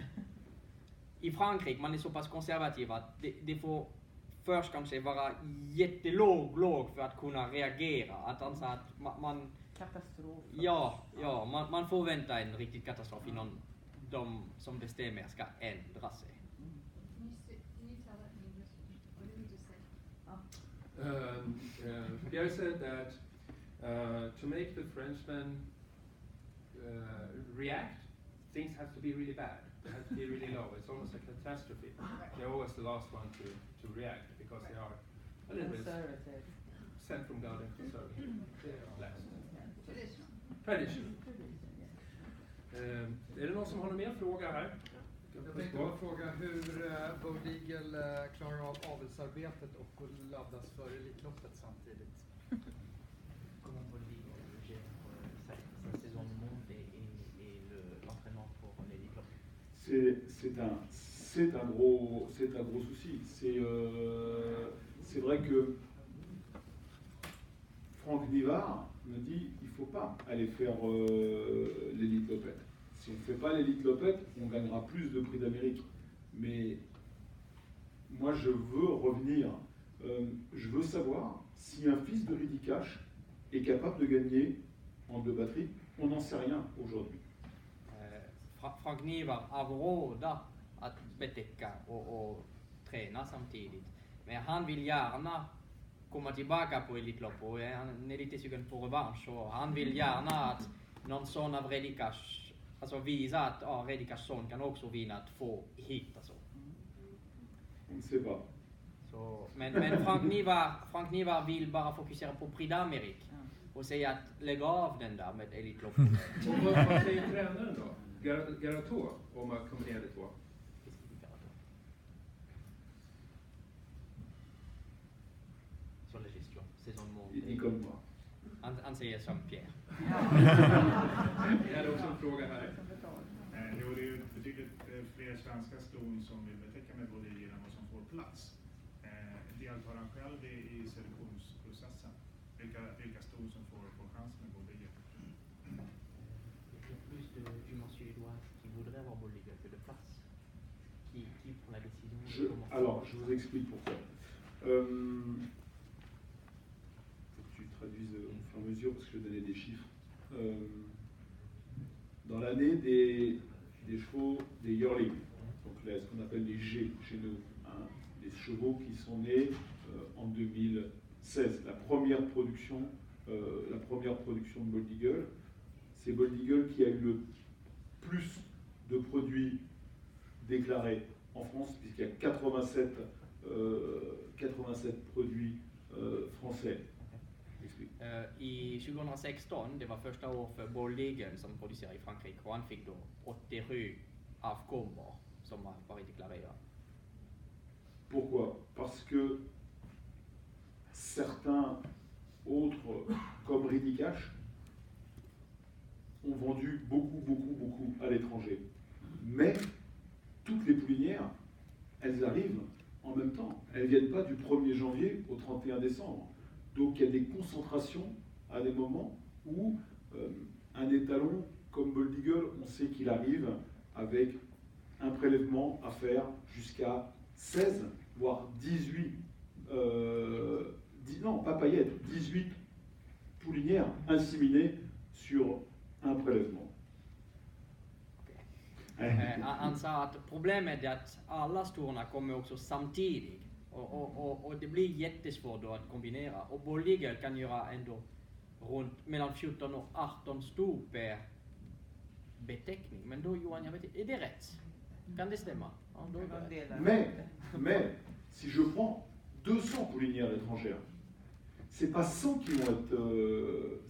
i Frankrike man är så pass konservativ att det får först kanske vara jättelåg för att kunna reagera. Att han sa att man Katastrof. ja, man får vänta en riktig katastrof innan de som bestämmer ska ändra sig. Pierre said that to make the Frenchmen react, things have to be really bad. They have to be really low. It's almost a catastrophe. They're always the last one to react because they are a little bit sent from God and conservative. They are last. Tradition. Är det någon som har någon mer fråga här? Jag tänkte bara fråga hur Bo Legal klarar av avelsarbetet och laddas för Elitloppet samtidigt. Comment Bo Legal gère sa saison du monde et l'entraînement pour l'Elitlopp? C'est un gros souci. C'est vrai que Franck Nivard me dit il ne faut pas aller faire l'Elite Lopette. Si on ne fait pas l'Elite Lopette, on gagnera plus de prix d'Amérique. Mais moi, je veux revenir. Je veux savoir si un fils de Rudy Cash est capable de gagner en 2 batteries. On n'en sait rien aujourd'hui. Frank Nivar har råda att betäcka och träna samtidigt. Men han vill gärna komma tillbaka på Elitlopp och han är lite sugen på revansch. Och han vill gärna att någon son av Rudy Cash, alltså visa att Rudy Cash son kan också vinna att få hit. Alltså. On ne sait pas. Så, men Frank Nivar vill bara fokusera på Prix d'Amérique och säga att lägg av den där med Elitlopp. Och vad säger tränaren då? Garato, om man kombinerar det två? Sur la gestion, saison de monde. Il dit comme moi. Han säger som Pierre. Jag hade också en fråga här. Jo, det är ju betydligt fler svenska ston som vill betäcka med Boliden än vad som får plats. Deltar han själv i selektionsprocessen? Vilka ston som får chans med Boliden? Il y a plus de monsieur Edouard qui voudrait avoir Boliden que de place. Qui prend la décision? Alors, je vous explique pourquoi. Faut que tu traduises au fur et à mesure parce que je vais donner des chiffres. Dans l'année des chevaux, des yearlings, donc là, ce qu'on appelle les G chez nous, hein, les chevaux qui sont nés en 2016, la première production de Bold Eagle. C'est Bold Eagle qui a eu le plus de produits déclarés en France, puisqu'il y a 87 produits français. I 2016, det var första år för Bolligen som producerar i Frankrike och han fick då 87 avkommor som har varit deklarerade. Pourquoi? Parce que certains autres, comme Rudy Cash, ont vendu beaucoup à l'étranger. Mais toutes les poulinières, elles arrivent en même temps. Elles ne viennent pas du 1er janvier au 31 décembre. Donc il y a des concentrations à des moments où un étalon comme Bold Eagle, on sait qu'il arrive avec un prélèvement à faire jusqu'à 16, voire 18, non pas paillettes, 18 poulinières inséminées sur un prélèvement. Han sa att problemet är att alla storna kommer också samtidigt Och det blir jättesvårt då att kombinera. Och bollligor kan göra ändå runt mellan 14 och 18 stor per beteckning. Men då Johan, jag vet inte, är det rätt? Kan det stämma? Ja, då är det rätt. Mais, si je prends 200 poulinières étrangères, c'est pas 100 qui vont être,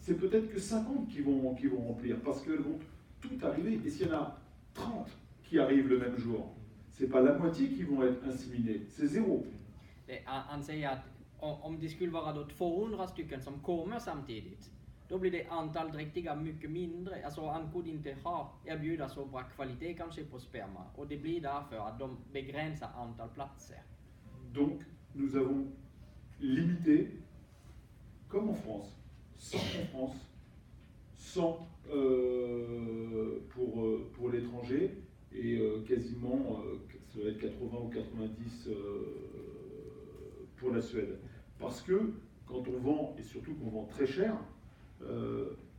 c'est peut-être que 50 qui vont remplir, parce qu'elles vont toutes arriver. Et s'il y en a 30 qui arrivent le même jour, c'est pas la moitié qui vont être inséminés, c'est zéro. Han säger att om det skulle vara då 200 stycken som kommer samtidigt, då blir det antal dräktiga mycket mindre. Alltså han kunde inte erbjuda så bra kvalitet kanske på sperma. Och det blir därför att de begränsar antal platser. Donc, nous avons limité, comme en France, 100 en France, 100 pour l'étranger, et quasiment, ça va être 80 ou 90 pour la Suède. Parce que quand on vend, et surtout qu'on vend très cher,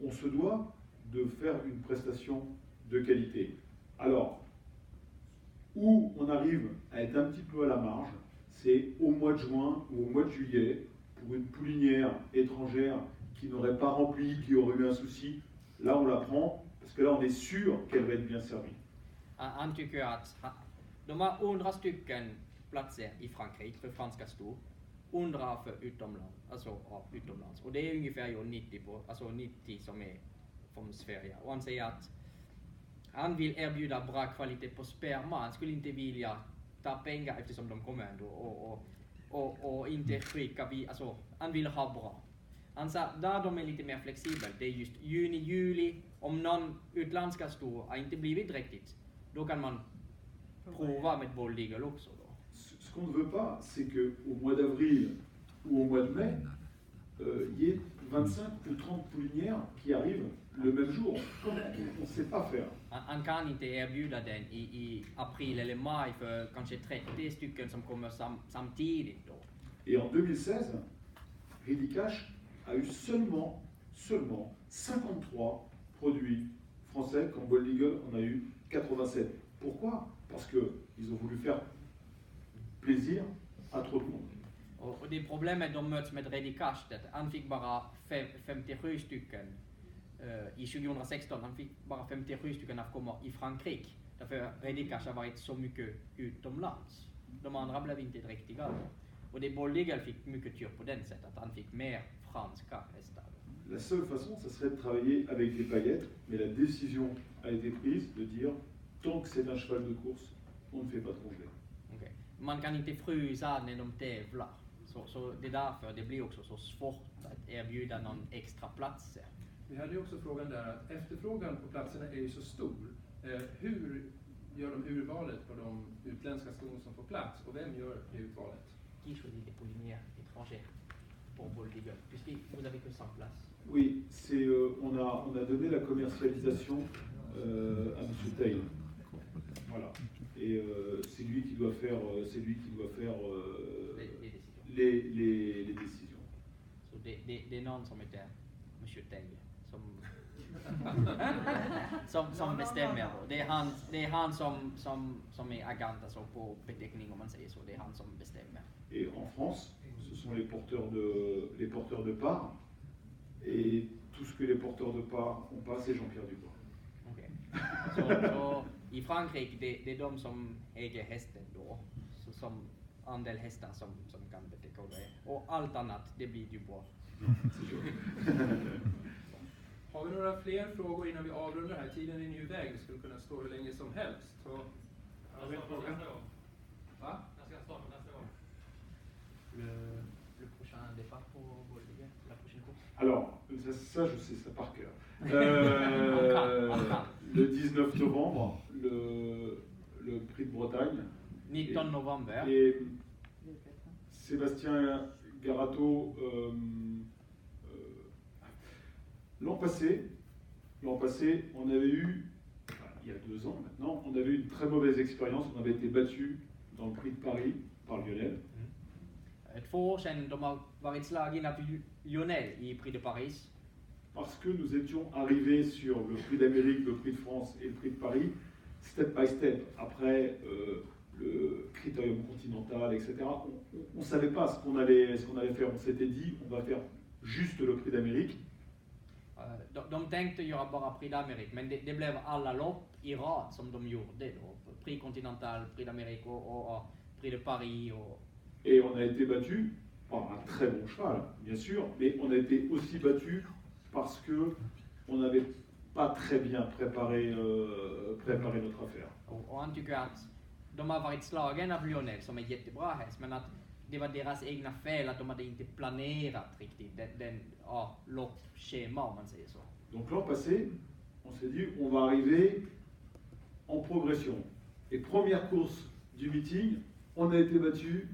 on se doit de faire une prestation de qualité. Alors, où on arrive à être un petit peu à la marge, c'est au mois de juin ou au mois de juillet, pour une poulinière étrangère qui n'aurait pas rempli, qui aurait eu un souci. Là, on la prend, parce que là, on est sûr qu'elle va être bien servie. Han tycker att de har 100 stycken platser i Frankrike för franska stor, 100 för utomlands. Och det är ungefär 90 som är från Sverige. Och han säger att han vill erbjuda bra kvalitet på sperma. Han skulle inte vilja ta pengar eftersom de kommer ändå och inte skicka han vill ha bra. Han sa där de är lite mer flexibla, det är just juni, juli, om någon utländska stor har inte blivit riktigt, då kan man prova med bolldigel också då. Ce qu'on ne veut pas, c'est qu'au mois d'avril ou au mois de mai, il y ait 25 ou 30 poulinières qui arrivent le même jour. On ne sait pas faire. Han kan inte erbjuda den i april eller maj för kanske 30 stycken som kommer samtidigt då. Et en 2016, Ridicache a eu seulement 53 produits français, quand Bold Eagle en a eu 87. Pourquoi? Parce qu'ils ont voulu faire plaisir à trop de monde. Och det problemet de möts med Ridicache, han fick bara 57 stycken i 2016, han fick bara 57 stycken att komma i Frankrike. Därför Ridicache har varit så mycket utomlands. De andra blev inte riktiga då. Och det Bold Eagle fick mycket tur på den sättet, att han fick mer franska hästar. La seule façon, ça serait de travailler avec les paillettes, mais la décision a été prise de dire, tant que c'est un cheval de course, on ne fait pas de congelé. Okay. Man kan inte frysa när de tävlar. Så det är därför det blir också så svårt att erbjuda någon extra platser. Vi hade ju också frågan där att efterfrågan på platserna är ju så stor. Hur gör de urvalet på de utländska ston som får plats och vem gör urvalet? Qui choisit les poulinières étrangères pour Bold Eagle, puisque vous avez que 100 places? Oui, on a donné la commercialisation à M. Tail. Voilà. Et c'est lui qui doit faire, les décisions. Så det är någon som heter Monsieur Tail som bestämmer. Det är han som är agent alltså på beteckning om man säger så. Det är han som bestämmer. Et en France, ce sont les porteurs de part. Et tout ce que les porteurs de part ont pas, c'est Jean-Pierre Dubois. Okay. Så i Frankrike det är de som äger hästen då. Så som andel hästar som kan betäcka det. Och allt annat det blir Dubois. Har vi några fler frågor innan vi avrundar här? Tiden är ju iväg, vi skulle kunna stå hur länge som helst. Så, har vi en fråga? Va? Jag ska starta nästa gång. Le prochain départ pour Bold Eagle, la prochaine course? Alors, ça je sais ça par cœur. Le 19 novembre, le prix de Bretagne. 19 november. Et Sébastien Garato, l'an passé, on avait eu, il y a 2 ans maintenant, on avait eu une très mauvaise expérience. On avait été battu dans le prix de Paris par Lionel. 2 år sedan de har varit slagna av Lionel i Prix de Paris. Parce que nous étions arrivés sur le prix d'Amérique, le prix de France et le prix de Paris, step by step. Après le Critérium Continental, etc. On ne savait pas ce qu'on allait faire. On s'était dit, on va faire juste le Prix d'Amérique. De tänkte göra bara Prix d'Amérique, men det blev alla lopp i rad som de gjorde då. Prix Continental, Prix d'Amérique och Prix de Paris. Et on a été battu par un très bon cheval, bien sûr, mais on a été aussi battu parce que on n'avait pas très bien préparé notre affaire. Och han tycker att de har varit slagen av Lionel som är jättebra häst, men att det var deras egna fel att de hade inte planerat riktigt den loppschema om man säger så. Donc l'an passé, on s'est dit on va arriver en progression. Et première course du meeting, on a été battu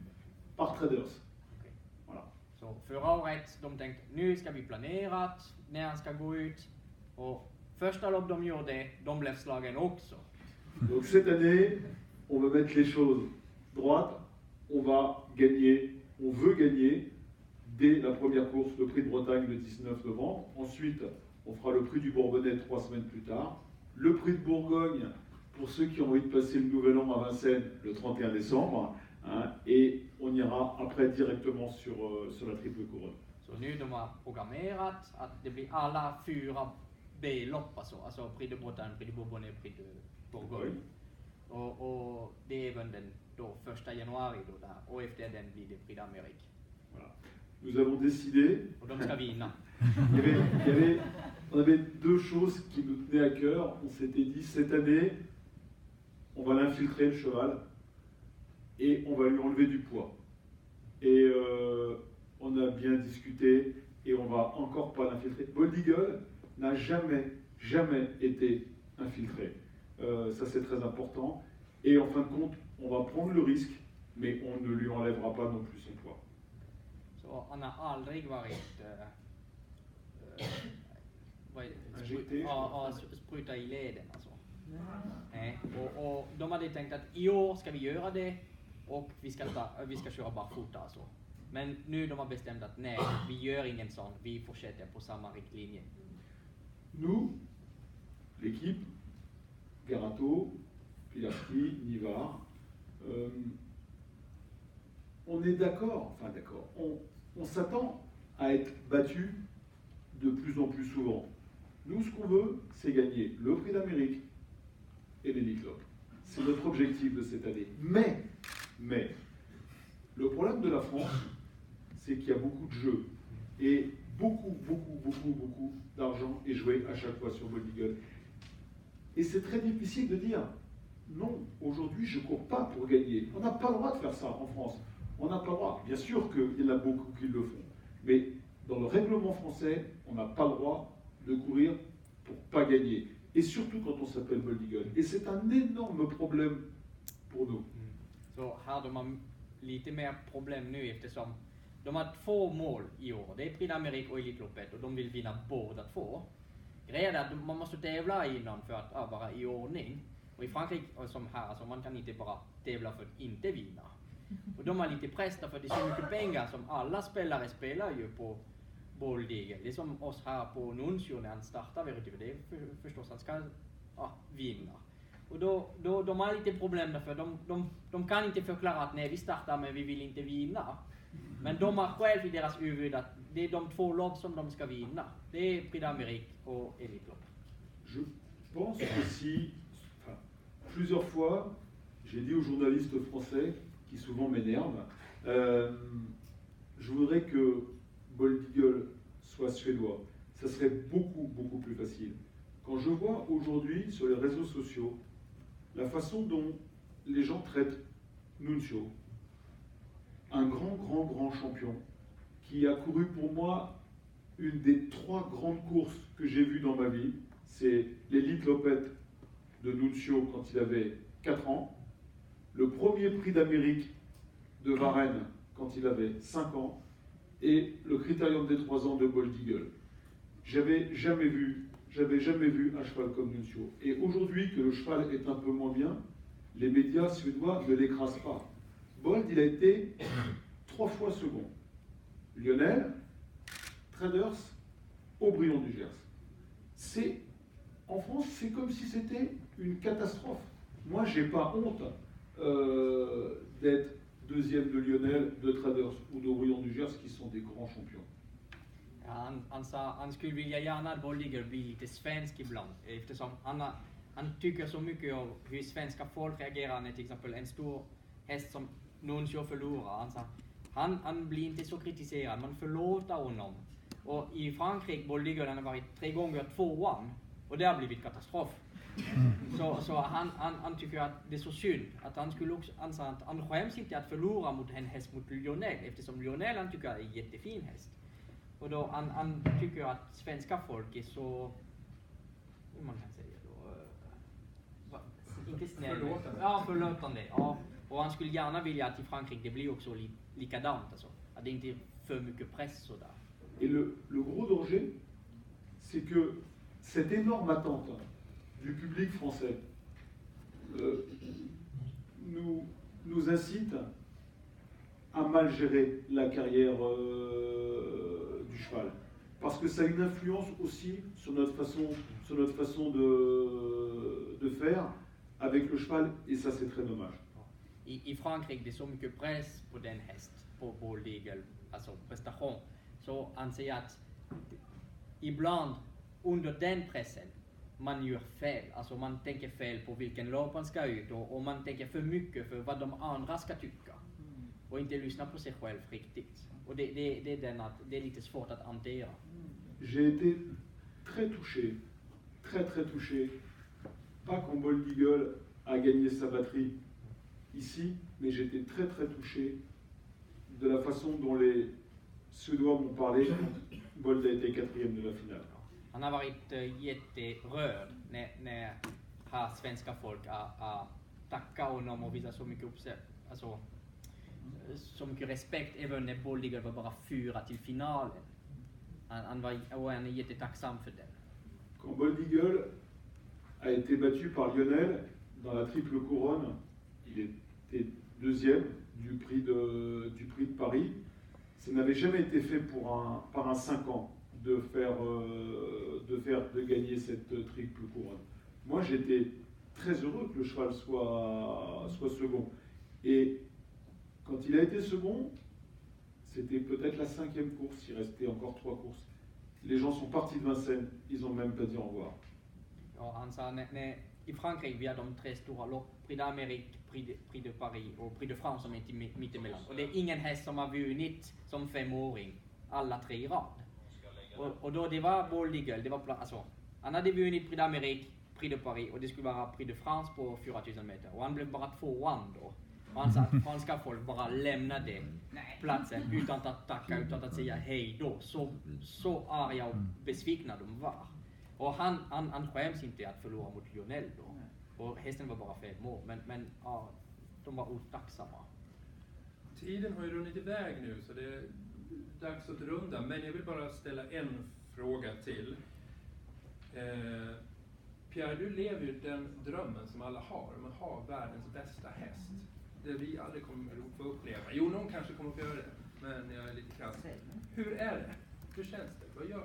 par Traders. Okay. Voilà. Så förra året de tänkte nu ska vi planerat när han ska gå ut och första lopp de gjorde, de blev slagen också. Donc cette année, on va mettre les choses droites, on va gagner, on veut gagner dès la première course, le Prix de Bretagne le 19 novembre. Ensuite, on fera le Prix du Bourbonnais 3 semaines plus tard. Le Prix de Bourgogne, pour ceux qui ont envie de passer le Nouvel An à Vincennes, le 31 décembre. Hein, et on ira après directement sur la triple couronne. Så nu de har programmerat att det blir alla 4 B-lopp alltså Prix de Bretagne, Prix de Bourbonnais, Prix de Bourgogne. Och det är även den då 1 januari då där, och efter den blir det Prix d'Amérique. Voilà. Nous avons décidé. Och de ska vinna. On avait 2 choses qui nous tenaient à cœur. On s'était dit cette année, on va l'infiltrer le cheval et on va lui enlever du poids. Et on a bien discuté et on va encore pas l'infiltrer. Bold Eagle n'a jamais été infiltré. Ça c'est très important. Et en fin de compte, on va prendre le risque, mais on ne lui enlèvera pas non plus son poids. Så han har aldrig varit spruta i leden alltså. Nej. Och de hade tänkt att i år ska vi göra det och vi ska köra barfota alltså. Men nu de har bestämt att nej, vi gör ingen sån, vi fortsätter på samma riktlinje. Nous, l'équipe, Garato, Pilarski, Nivard, on est d'accord, on s'attend à être battu de plus en plus souvent. Nous, ce qu'on veut, c'est gagner le Prix d'Amérique et l'Elite Lopp. C'est notre objectif de cette année. Mais, le problème de la France, c'est qu'il y a beaucoup de jeux et beaucoup d'argent est joué à chaque fois sur Bold Eagle. Et c'est très difficile de dire non, aujourd'hui je ne cours pas pour gagner. On n'a pas le droit de faire ça en France. On n'a pas le droit. Bien sûr qu'il y en a beaucoup qui le font. Mais dans le règlement français, on n'a pas le droit de courir pour pas gagner. Et surtout quand on s'appelle Bold Eagle. Et c'est un énorme problème pour nous. Så här de har lite mer problem nu eftersom de har 2 mål i år. Det är Prix d'Amérique och Elitloppet och de vill vinna båda 2. Grejen är att man måste tävla innan för att vara i ordning. Och i Frankrike som här, alltså man kan inte bara tävla för att inte vinna. Och de har lite press för det är så mycket pengar som alla spelare spelar ju på Bold Eagle. Det är som oss här på Nuncio när han startar Veritiv. Det är förstås han ska vinna. Och då de har lite problem därför de kan inte förklara att nej vi startar men vi vill inte vinna. Men de har själv i deras huvud att det är de 2 lopp som de ska vinna. Det är Prix d'Amérique och Elite Lopp. Je pense aussi, plusieurs fois, j'ai dit aux journalistes français, qui souvent m'énervent, je voudrais que Bold Eagle soit suédois. Ça serait beaucoup plus facile. Quand je vois aujourd'hui sur les réseaux sociaux la façon dont les gens traitent Nuncio, un grand champion qui a couru pour moi une des 3 grandes courses que j'ai vues dans ma vie, c'est l'Elite Loppet de Nuncio quand il avait 4 ans, le premier Prix d'Amérique de Varennes quand il avait 5 ans, et le Critérium des 3 ans de Bold Eagle. J'avais jamais vu un cheval comme Nuncio. Et aujourd'hui que le cheval est un peu moins bien, les médias suédois ne l'écrasent pas. Bold, il a été 3 fois second. Lionel, Traders, Aubryon du Gers. En France, c'est comme si c'était une catastrophe. Moi, j'ai pas honte d'être deuxième de Lionel, de Traders ou d'Orion du Gers qui sont des grands champions. Han sa han skulle vilja gärna att Bold Eagle blir lite svensk ibland eftersom han tycker så mycket om hur svenska folk reagerar när till exempel en stor häst som Nuncio förlorar. Han blir inte så kritiserad, man förlåter honom. Och i Frankrike, Bold Eagle, han har varit 3 gånger 2:an och det har blivit katastrof. Så han tycker att det är så synd att han skulle också anse att han skäms inte att förlora mot en häst mot Lionel eftersom Lionel han tycker är en jättefin häst. Och då han tycker att svenska folk är så, hur man kan säga då, inte snäll. Förlåtande. Ja, förlåtande. Ja. Och han skulle gärna vilja att i Frankrike det blir också likadant alltså. Att det inte är för mycket press sådär. Et le gros danger, c'est que cette énorme attente du public français nous incite à mal gérer la carrière du cheval. Parce que ça a une influence aussi sur notre façon de faire avec le cheval, et ça c'est très dommage. I Frankrike det är så mycket press på den häst, på Bold Eagle, alltså prestation. Så anser jag att ibland under den pressen man gör fel. Alltså man tänker fel på vilken lopp man ska ut och man tänker för mycket för vad de andra ska tycka. Och inte lyssna på sig själv riktigt. Och det är lite svårt att hantera. J'ai été très touché, pas quand Bold Eagle a gagné sa batterie ici, mais j'étais très touché de la façon dont les Suédois m'ont parlé quand Bold a été 4e de la finale. Han har varit jätterörd när svenska folk tackar honom och visar så mycket alltså, så mycket respekt även när Bold Eagle var bara 4 till finalen. Han är jättetacksam för det. Quand Bold Eagle a été battu par Lionel dans la triple couronne, il était 2e du prix de Paris. Ça n'avait jamais été fait par un 5 ans de gagner cette triple couronne. Moi, j'étais très heureux que le cheval soit second. Et quand il a été second, c'était peut-être la 5e course. Il restait encore 3 courses. Les gens sont partis de Vincennes. Ils n'ont même pas dit au revoir. Ja, han sa i Frankrike vi har de 3 stora lopp, Prix d'Amérique, Prix de Paris och Prix de France som är mittemellan. Och det är ingen häst som har vunnit som 5-åring alla 3 i rad. Och då det var Bold Eagle, det var alltså, han hade vunnit Prix d'Amérique, Prix de Paris och det skulle vara Prix de France på 4000 meter. Och han blev bara 2:an då. Och han sa att franska folk bara lämnade platsen utan att tacka, utan att säga hej då. Så arga och besvikna de var. Och han skäms inte att förlora mot Lionel då. Och hästen var bara 5 år. Men ja, de var otacksamma. Tiden har ju runnit iväg nu så det är dags att runda. Men jag vill bara ställa en fråga till. Pierre, du lever ju den drömmen som alla har. Man har världens bästa häst. Det vi aldrig kommer att få uppleva. Jo, någon kanske kommer att göra det. Men jag är lite krass. Hur är det? Hur känns det? Vad gör du?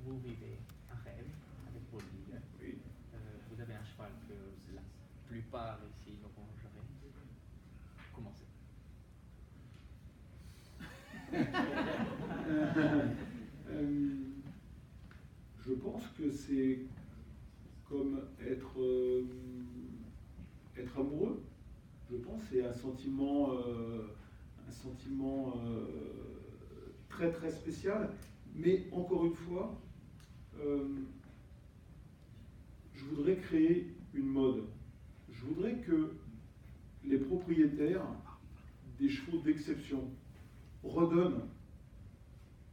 Vous vivez un rêve avec Bold Eagle. Oui. Vous avez un cheval que la plupart ici n'auront jamais commencé. Je pense que c'est comme être amoureux. Je pense que c'est un sentiment très très spécial. Mais encore une fois, je voudrais créer une mode. Je voudrais que les propriétaires des chevaux d'exception redonnent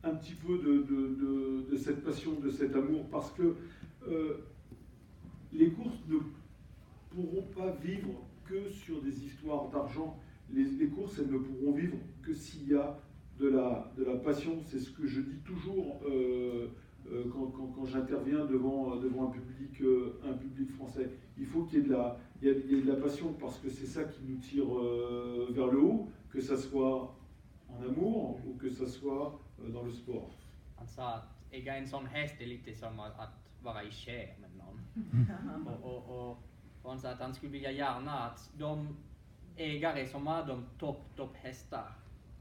un petit peu de cette passion, de cet amour, parce que les courses ne pourront pas vivre que sur des histoires d'argent. Les courses, elles ne pourront vivre que s'il y a de la passion. C'est ce que je dis toujours quand j'interviens devant un public français. Il faut qu'il y ait de la passion, parce que c'est ça qui nous tire vers le haut, que ça soit en amour ou que ça soit dans le sport. Han sa att äga en sån häst är lite som att vara i kär med någon. och Och han sa att han skulle vilja gärna att de ägare som har de topp hästar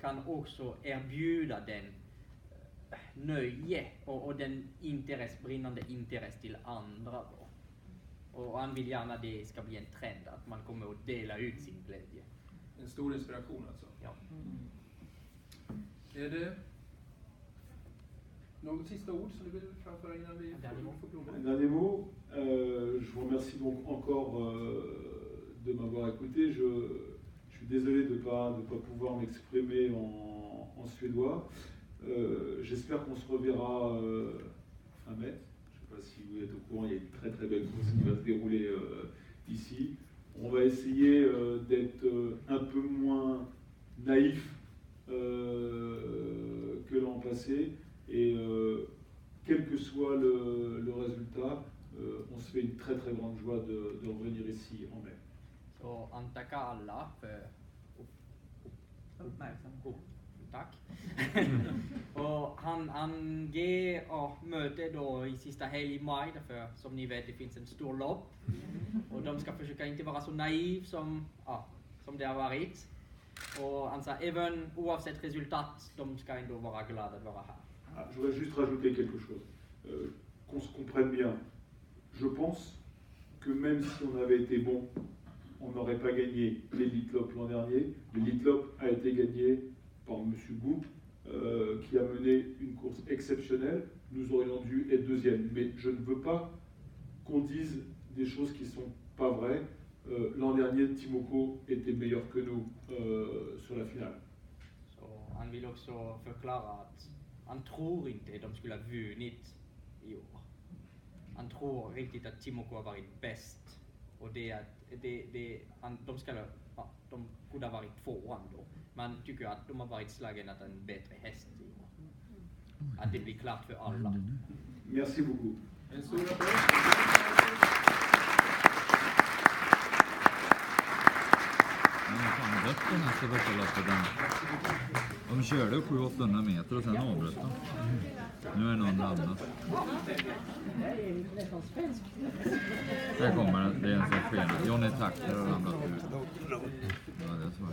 kan också erbjuda den nöje och den brinnande interesse till andra då. Och han vill gärna det ska bli en trend att man kommer att dela ut sin glädje. En stor inspiration alltså. Ja. Är det något sista ord som du vill framföra innan vi får blomma? Un dernier mot. Je vous remercie donc encore de m'avoir écouté. Je suis désolé de ne pas pouvoir m'exprimer en suédois. J'espère qu'on se reverra fin mai. Je ne sais pas si vous êtes au courant, il y a une très très belle course qui va se dérouler ici. On va essayer d'être un peu moins naïf que l'an passé et quel que soit le résultat, on se fait une très très grande joie de revenir ici en mai. Så han tackar alla för tack. Och han ger möte då i sista helg i maj, därför som ni vet det finns en stor lopp. Och de ska försöka inte vara så naiv som det har varit. Och han sa även oavsett resultat, de ska ändå vara glada att vara här. Je voudrais juste rajouter quelque chose, qu'on se comprenne bien. Je pense que même si on avait été bon, on n'aurait pas gagné l'Elite Lopp l'an dernier. L'Elite Lopp a été gagné par M. Gou, qui a mené une course exceptionnelle. Nous aurions dû être deuxième. Mais je ne veux pas qu'on dise des choses qui ne sont pas vraies. L'an dernier, Timoko était meilleur que nous sur la finale. Så han vill också förklara att han tror inte de skulle ha vunnit i år. Han tror riktigt att Timoko har varit bäst. Och de kunde ha varit tvåan då. Man tycker att de har varit slagen att en bättre häst i år. Att det blir klart för alla. Merci beaucoup. En stor applaus. Rötterna så de körde 700-800 meter och sen avbröt de. Nu är någon ramlat. Här kommer det är en sån skena. Johnny Tackler har ramlat ut. Ja, det är så.